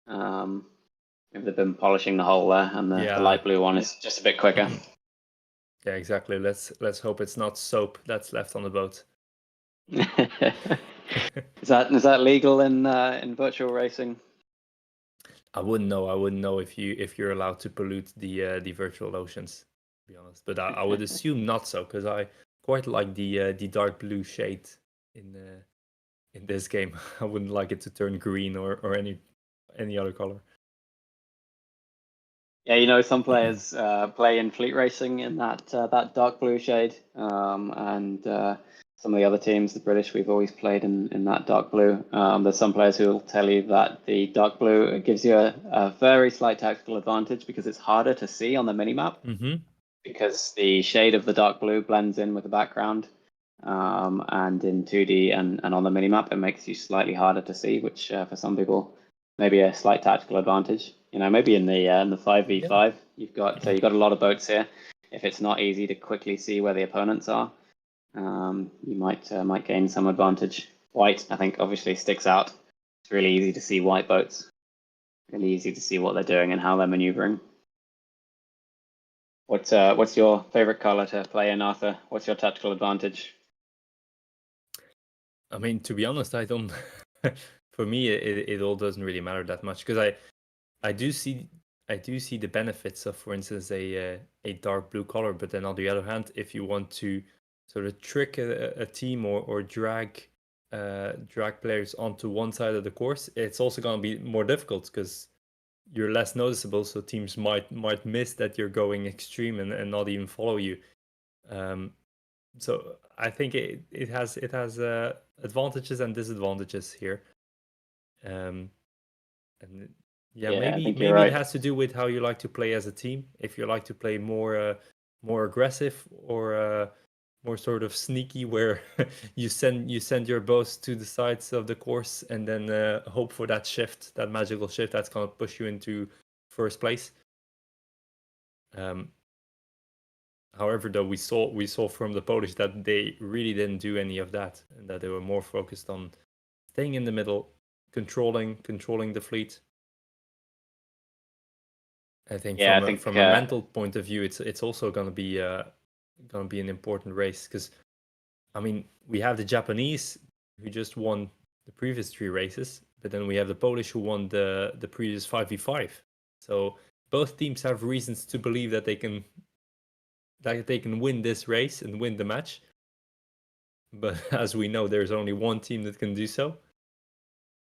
Maybe they've been polishing the hull there, and the light blue one is just a bit quicker. Yeah, exactly. Let's hope it's not soap that's left on the boat. Is that legal in virtual racing? I wouldn't know if you're allowed to pollute the virtual oceans, to be honest. But I would assume not so, because I quite like the dark blue shade in this game. I wouldn't like it to turn green or any other color. Yeah, some players play in fleet racing in that dark blue shade, and some of the other teams, the British, we've always played in that dark blue. There's some players who will tell you that the dark blue gives you a very slight tactical advantage because it's harder to see on the minimap, because the shade of the dark blue blends in with the background, and in 2D and on the minimap it makes you slightly harder to see, which for some people maybe a slight tactical advantage. Maybe in the 5v5 you've got a lot of boats here. If it's not easy to quickly see where the opponents are, you might gain some advantage. White, I think, obviously sticks out. It's really easy to see white boats. Really easy to see what they're doing and how they're maneuvering. What's your favorite color to play in, Arthur? What's your tactical advantage? I mean, to be honest, I don't. For me, it all doesn't really matter that much, because I do see the benefits of, for instance, a dark blue color. But then on the other hand, if you want to sort of trick a team or drag players onto one side of the course, it's also going to be more difficult because you're less noticeable. So teams might miss that you're going extreme and not even follow you. So I think it has advantages and disadvantages here. And maybe right. It has to do with how you like to play as a team. If you like to play more aggressive, or more sort of sneaky, where you send your boats to the sides of the course and then hope for that magical shift that's going to push you into first place. However, though, we saw from the Polish that they really didn't do any of that, and that they were more focused on staying in the middle, controlling the fleet. I think from a mental point of view, it's also going to be an important race, because I mean, we have the Japanese who just won the previous 3 races, but then we have the Polish who won the previous 5v5. So both teams have reasons to believe that they can win this race and win the match. But as we know, there's only one team that can do so.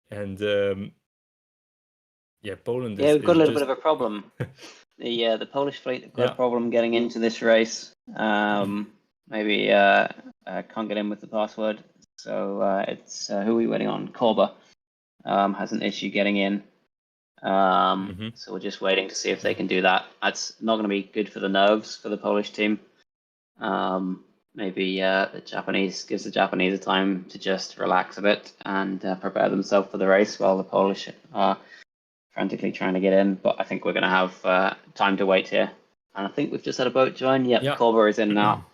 And Poland Yeah, we've got a little just... bit of a problem. The Polish fleet have got a problem getting into this race. Maybe can't get in with the password. So it's who are we waiting on? Korba has an issue getting in. So we're just waiting to see if they can do that. That's not going to be good for the nerves for the Polish team. Maybe the Japanese gives the Japanese a time to just relax a bit and prepare themselves for the race, while the Polish are frantically trying to get in. But I think we're going to have time to wait here. And I think we've just had a boat join. Yep, Yeah. Korba is in now.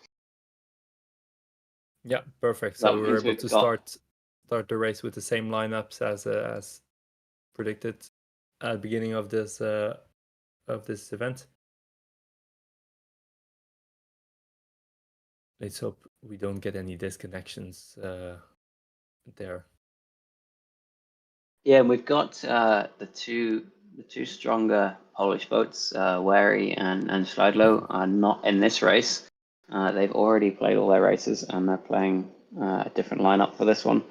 Yeah, perfect. That So we're means able we've to got- start the race with the same lineups as predicted at the beginning of this event. Let's hope we don't get any disconnections there. Yeah, we've got the two stronger Polish boats, Wary and Schleidlow, are not in this race. They've already played all their races and they're playing a different lineup for this one.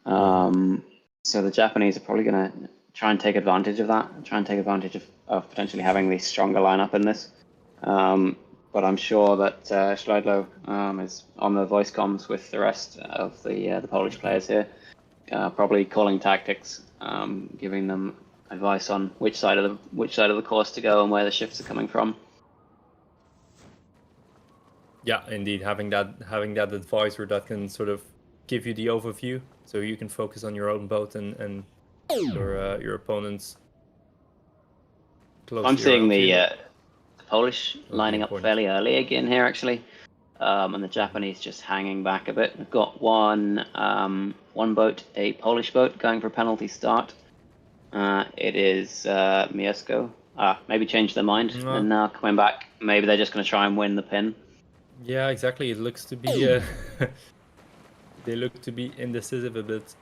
So the Japanese are probably going to try and take advantage of that, try and take advantage of potentially having the stronger lineup in this. But I'm sure that Schleidlow is on the voice comms with the rest of the Polish players here, probably calling tactics, giving them advice on which side of the course to go and where the shifts are coming from. Yeah, indeed, having that advisor that can sort of give you the overview, so you can focus on your own boat and your opponent's. I'm seeing the Polish That'll be lining up important. fairly early again here, actually, and the Japanese just hanging back a bit. We've got one boat, a Polish boat, going for a penalty start. It is Mieszko. Maybe changed their mind and now coming back. Maybe they're just going to try and win the pin. Yeah, exactly. It looks to be they look to be indecisive a bit,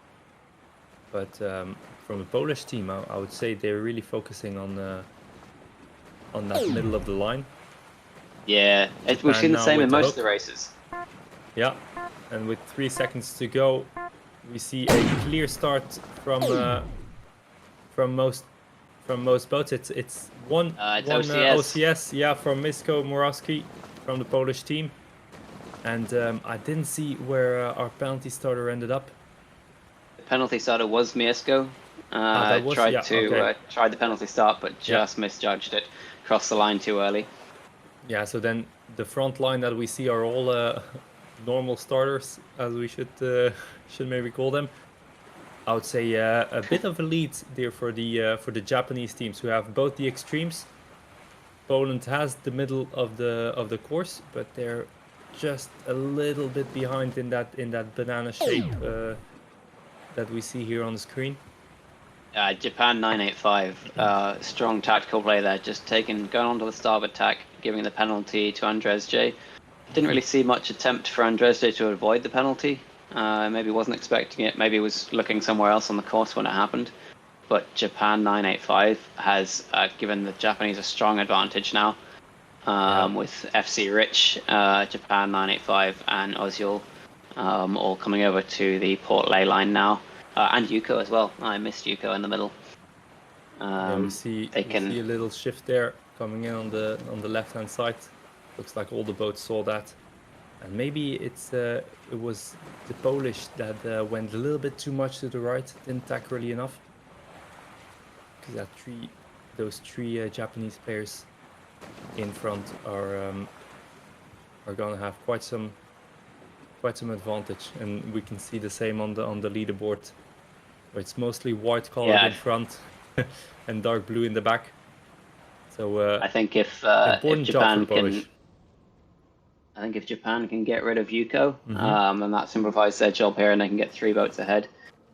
but from the Polish team, I would say they're really focusing on that middle of the line. Yeah, we've seen the same in most of the races. Yeah, and with 3 seconds to go, we see a clear start from most boats. It's one OCS, yeah, from Mieszko Morawski from the Polish team, and I didn't see where our penalty starter ended up. The penalty starter was Mieszko. Tried the penalty start, but just misjudged it. Crossed the line too early. Yeah, so then the front line that we see are all normal starters, as we should maybe call them. I would say a bit of a lead there for the Japanese teams, who have both the extremes. Poland has the middle of the course, but they're just a little bit behind in that banana shape that we see here on the screen. Japan 985, strong tactical play there, just going onto the starboard tack, giving the penalty to Andres J. Didn't really see much attempt for Andres J to avoid the penalty. Maybe wasn't expecting it, maybe was looking somewhere else on the course when it happened. But Japan 985 has given the Japanese a strong advantage now, with FC Rich, Japan 985 and Ozil all coming over to the port ley line now. And Yuko as well. I missed Yuko in the middle. We see a little shift there coming in on the left hand side. Looks like all the boats saw that, and maybe it was the Polish that went a little bit too much to the right, didn't tack early enough. Because those three Japanese players in front are gonna have quite some advantage, and we can see the same on the leaderboard, where it's mostly white colored in front and dark blue in the back. So I think if Japan can get rid of Yuko, then that simplifies their job here, and they can get 3 boats ahead.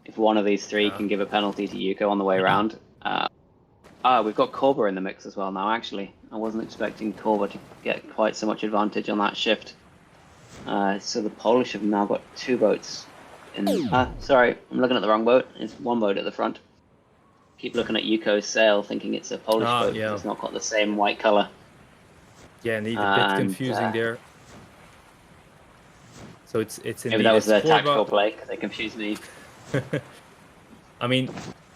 If one of these 3 can give a penalty to Yuko on the way around. We've got Korba in the mix as well now, actually. I wasn't expecting Korba to get quite so much advantage on that shift. So the Polish have now got 2 boats. Sorry, I'm looking at the wrong boat. It's 1 boat at the front. keep looking at Yuko's sail, thinking it's a Polish boat. Yeah. It's not got the same white color. Yeah, indeed, a bit confusing there. So it's indeed. Maybe that was their Korba. tactical play, because they confused me. I mean,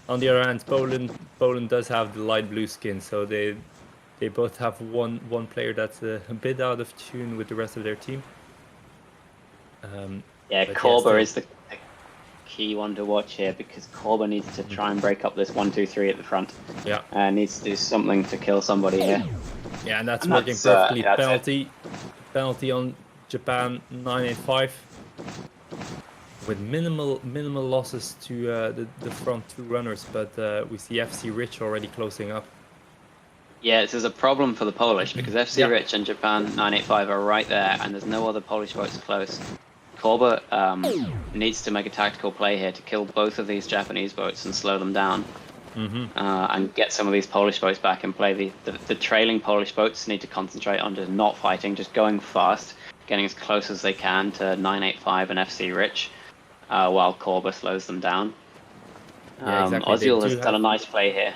on the other hand, Poland does have the light blue skin, so they both have one player that's a bit out of tune with the rest of their team. Yeah, Korba is the key one to watch here, because Korba needs to try and break up this 1-2-3 at the front. Yeah. Needs to do something to kill somebody here. Yeah, and that's working perfectly. Penalty on Japan 985 with minimal losses to the front two runners, but we see FC Rich already closing up. Yeah, this is a problem for the Polish, because FC Rich and Japan 985 are right there, and there's no other Polish boats close. Korba needs to make a tactical play here to kill both of these Japanese boats and slow them down. And get some of these Polish boats back in play. The trailing Polish boats need to concentrate on just not fighting, just going fast, getting as close as they can to 985 and FC Rich, while Korba slows them down. Yeah, exactly. Ozil has done a nice play here,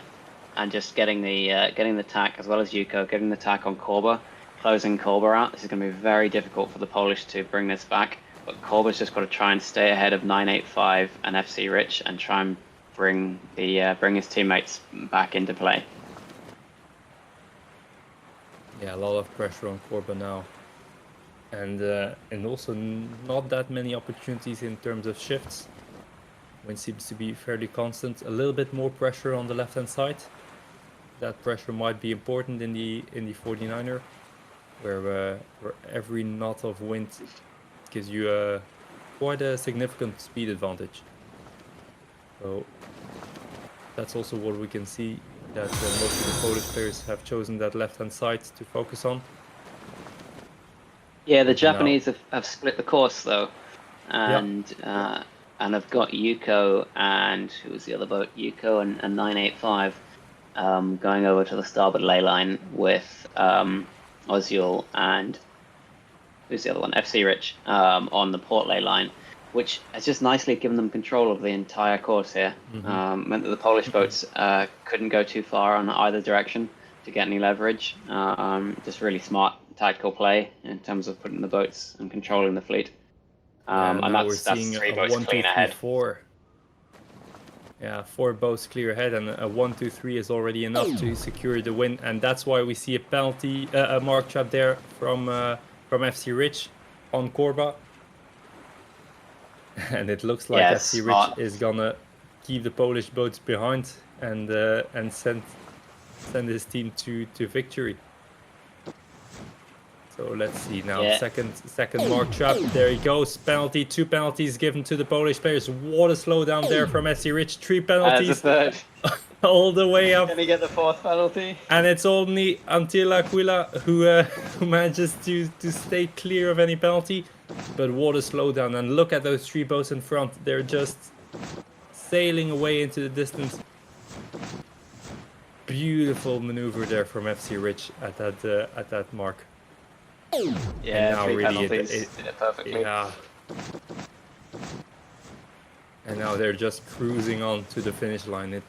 and just getting the tack, as well as Yuko, getting the tack on Korba, closing Korba out. This is going to be very difficult for the Polish to bring this back, but Korba's just got to try and stay ahead of 985 and FC Rich and try and bring his teammates back into play. Yeah, a lot of pressure on Korba now, and also not that many opportunities in terms of shifts. Wind seems to be fairly constant. A little bit more pressure on the left-hand side. That pressure might be important in the 49er, where every knot of wind gives you quite a significant speed advantage. So that's also what we can see, that most of the Polish players have chosen that left-hand side to focus on. Yeah, the Japanese have split the course though, and have got Yuko and who was the other boat? Yuko and 985 going over to the starboard ley line with Ozil and who's the other one? FC Rich on the port ley line, which has just nicely given them control of the entire course here. Meant that the Polish boats couldn't go too far on either direction to get any leverage. Just really smart tactical play in terms of putting the boats and controlling the fleet. And that's 3 boats clean ahead. 4. Yeah, 4 boats clear ahead, and a 1-2-3 is already enough to secure the win, and that's why we see a penalty, a mark trap there from FC Rich on Korba. And it looks like FC Rich is gonna keep the Polish boats behind and send his team to victory. So let's see now. Second mark trap. There he goes. Penalty. 2 penalties given to the Polish players. What a slowdown there from FC Rich. 3 penalties. Third. All the way up. Can he get the 4th penalty? And it's only Antila Aquila who manages to stay clear of any penalty. But what a slowdown. And look at those 3 boats in front. They're just sailing away into the distance. Beautiful maneuver there from FC Rich at that mark. Yeah, 3 penalties. Did it perfectly. Yeah. And now they're just cruising on to the finish line.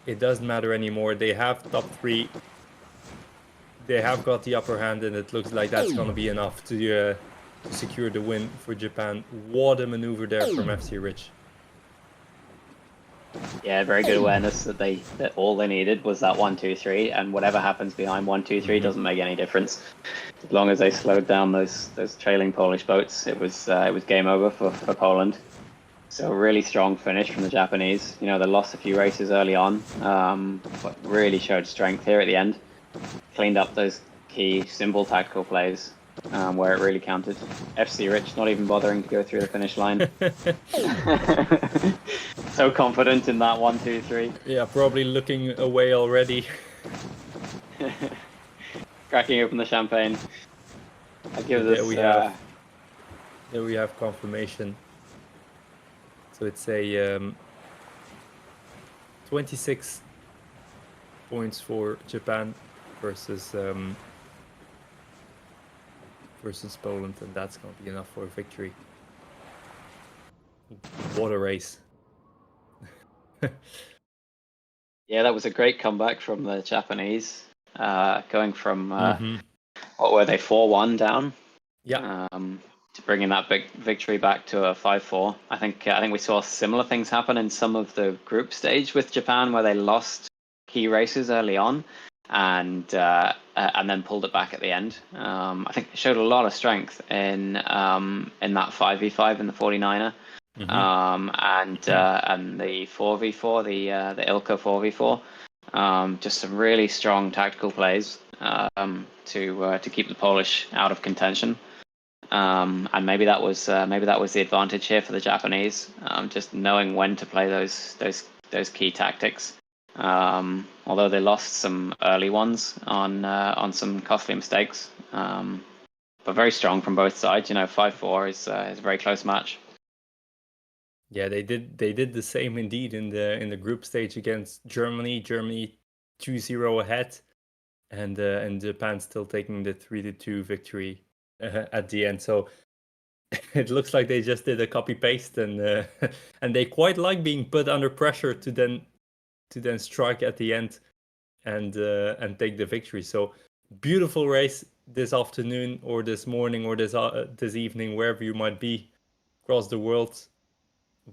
It doesn't matter anymore. They have top 3. They have got the upper hand, and it looks like that's going to be enough to secure the win for Japan. What a maneuver there from FC Rich. Yeah, very good awareness that all they needed was that 1-2-3, and whatever happens behind 1-2-3 doesn't make any difference. As long as they slowed down those trailing Polish boats, it was game over for Poland. So really strong finish from the Japanese. You know, they lost a few races early on, but really showed strength here at the end. Cleaned up those key simple tactical plays where it really counted. FC Rich not even bothering to go through the finish line. So confident in that 1-2-3. Yeah, probably looking away already. Cracking open the champagne. I give this. There we have confirmation. So it's a 26 points for Japan versus Poland, and that's going to be enough for a victory. What a race. Yeah, that was a great comeback from the Japanese, going from Mm-hmm. what were they, 4-1 down, Yeah. to bringing that big victory back to a 5-4. I think we saw similar things happen in some of the group stage with Japan, where they lost key races early on, and then pulled it back at the end. I think it showed a lot of strength in that 5v5 in the 49er. And the 4v4, the Ilka 4v4, just some really strong tactical plays to keep the Polish out of contention. And maybe that was the advantage here for the Japanese, just knowing when to play those key tactics. Although they lost some early ones on some costly mistakes, but very strong from both sides. 5-4 is a very close match. Yeah, they did the same indeed in the group stage against Germany. Germany 2-0 ahead, and Japan still taking the 3-2 victory at the end. So it looks like they just did a copy paste, and and they quite like being put under pressure to then strike at the end and take the victory. So beautiful race this afternoon or this morning or this evening, wherever you might be across the world.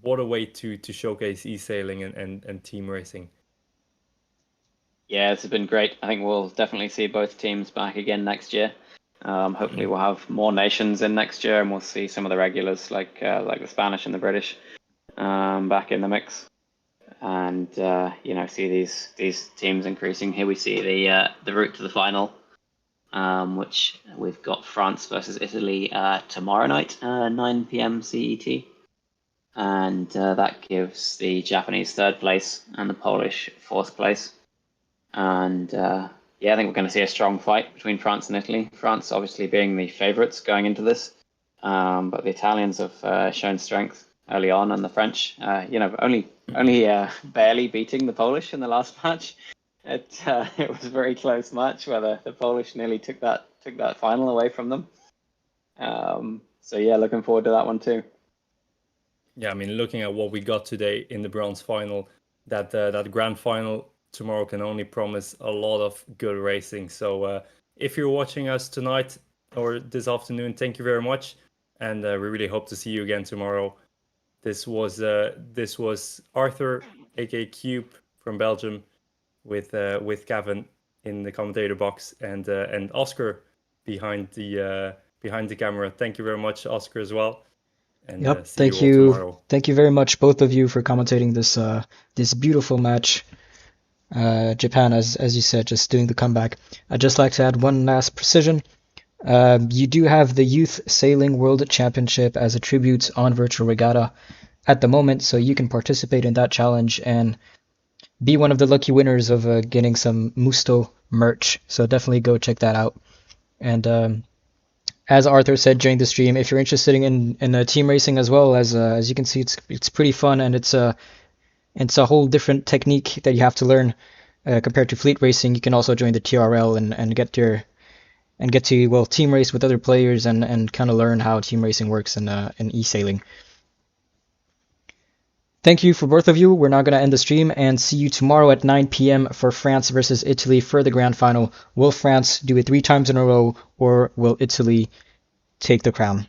What a way to showcase eSailing and team racing. Yeah, it's been great. I think we'll definitely see both teams back again next year. Hopefully, we'll have more nations in next year, and we'll see some of the regulars like the Spanish and the British back in the mix, and see these teams increasing. Here we see the route to the final, which we've got France versus Italy tomorrow night, 9 p.m. CET. And that gives the Japanese 3rd place and the Polish 4th place. And I think we're going to see a strong fight between France and Italy. France obviously being the favourites going into this, but the Italians have shown strength early on, and the French, only barely beating the Polish in the last match. It was a very close match where the Polish nearly took that final away from them. Looking forward to that one too. Yeah, I mean, looking at what we got today in the bronze final, that grand final tomorrow can only promise a lot of good racing. So if you're watching us tonight or this afternoon, thank you very much, and we really hope to see you again tomorrow. This was Arthur, aka Cube, from Belgium, with Kevin in the commentator box, and Oscar behind the camera. Thank you very much, Oscar, as well. And Yep, see thank you all you. tomorrow. Thank you very much, both of you, for commentating this beautiful match. Japan, as you said, just doing the comeback. I'd just like to add one last precision. You do have the Youth Sailing World Championship as a tribute on Virtual Regatta at the moment, so you can participate in that challenge and be one of the lucky winners of getting some Musto merch. So definitely go check that out. And as Arthur said during the stream, if you're interested in team racing as well, as you can see, it's pretty fun, and it's a whole different technique that you have to learn compared to fleet racing. You can also join the TRL and get to team race with other players and kind of learn how team racing works in eSailing. Thank you for both of you. We're now going to end the stream and see you tomorrow at 9 p.m. for France versus Italy for the grand final. Will France do it 3 times in a row, or will Italy take the crown?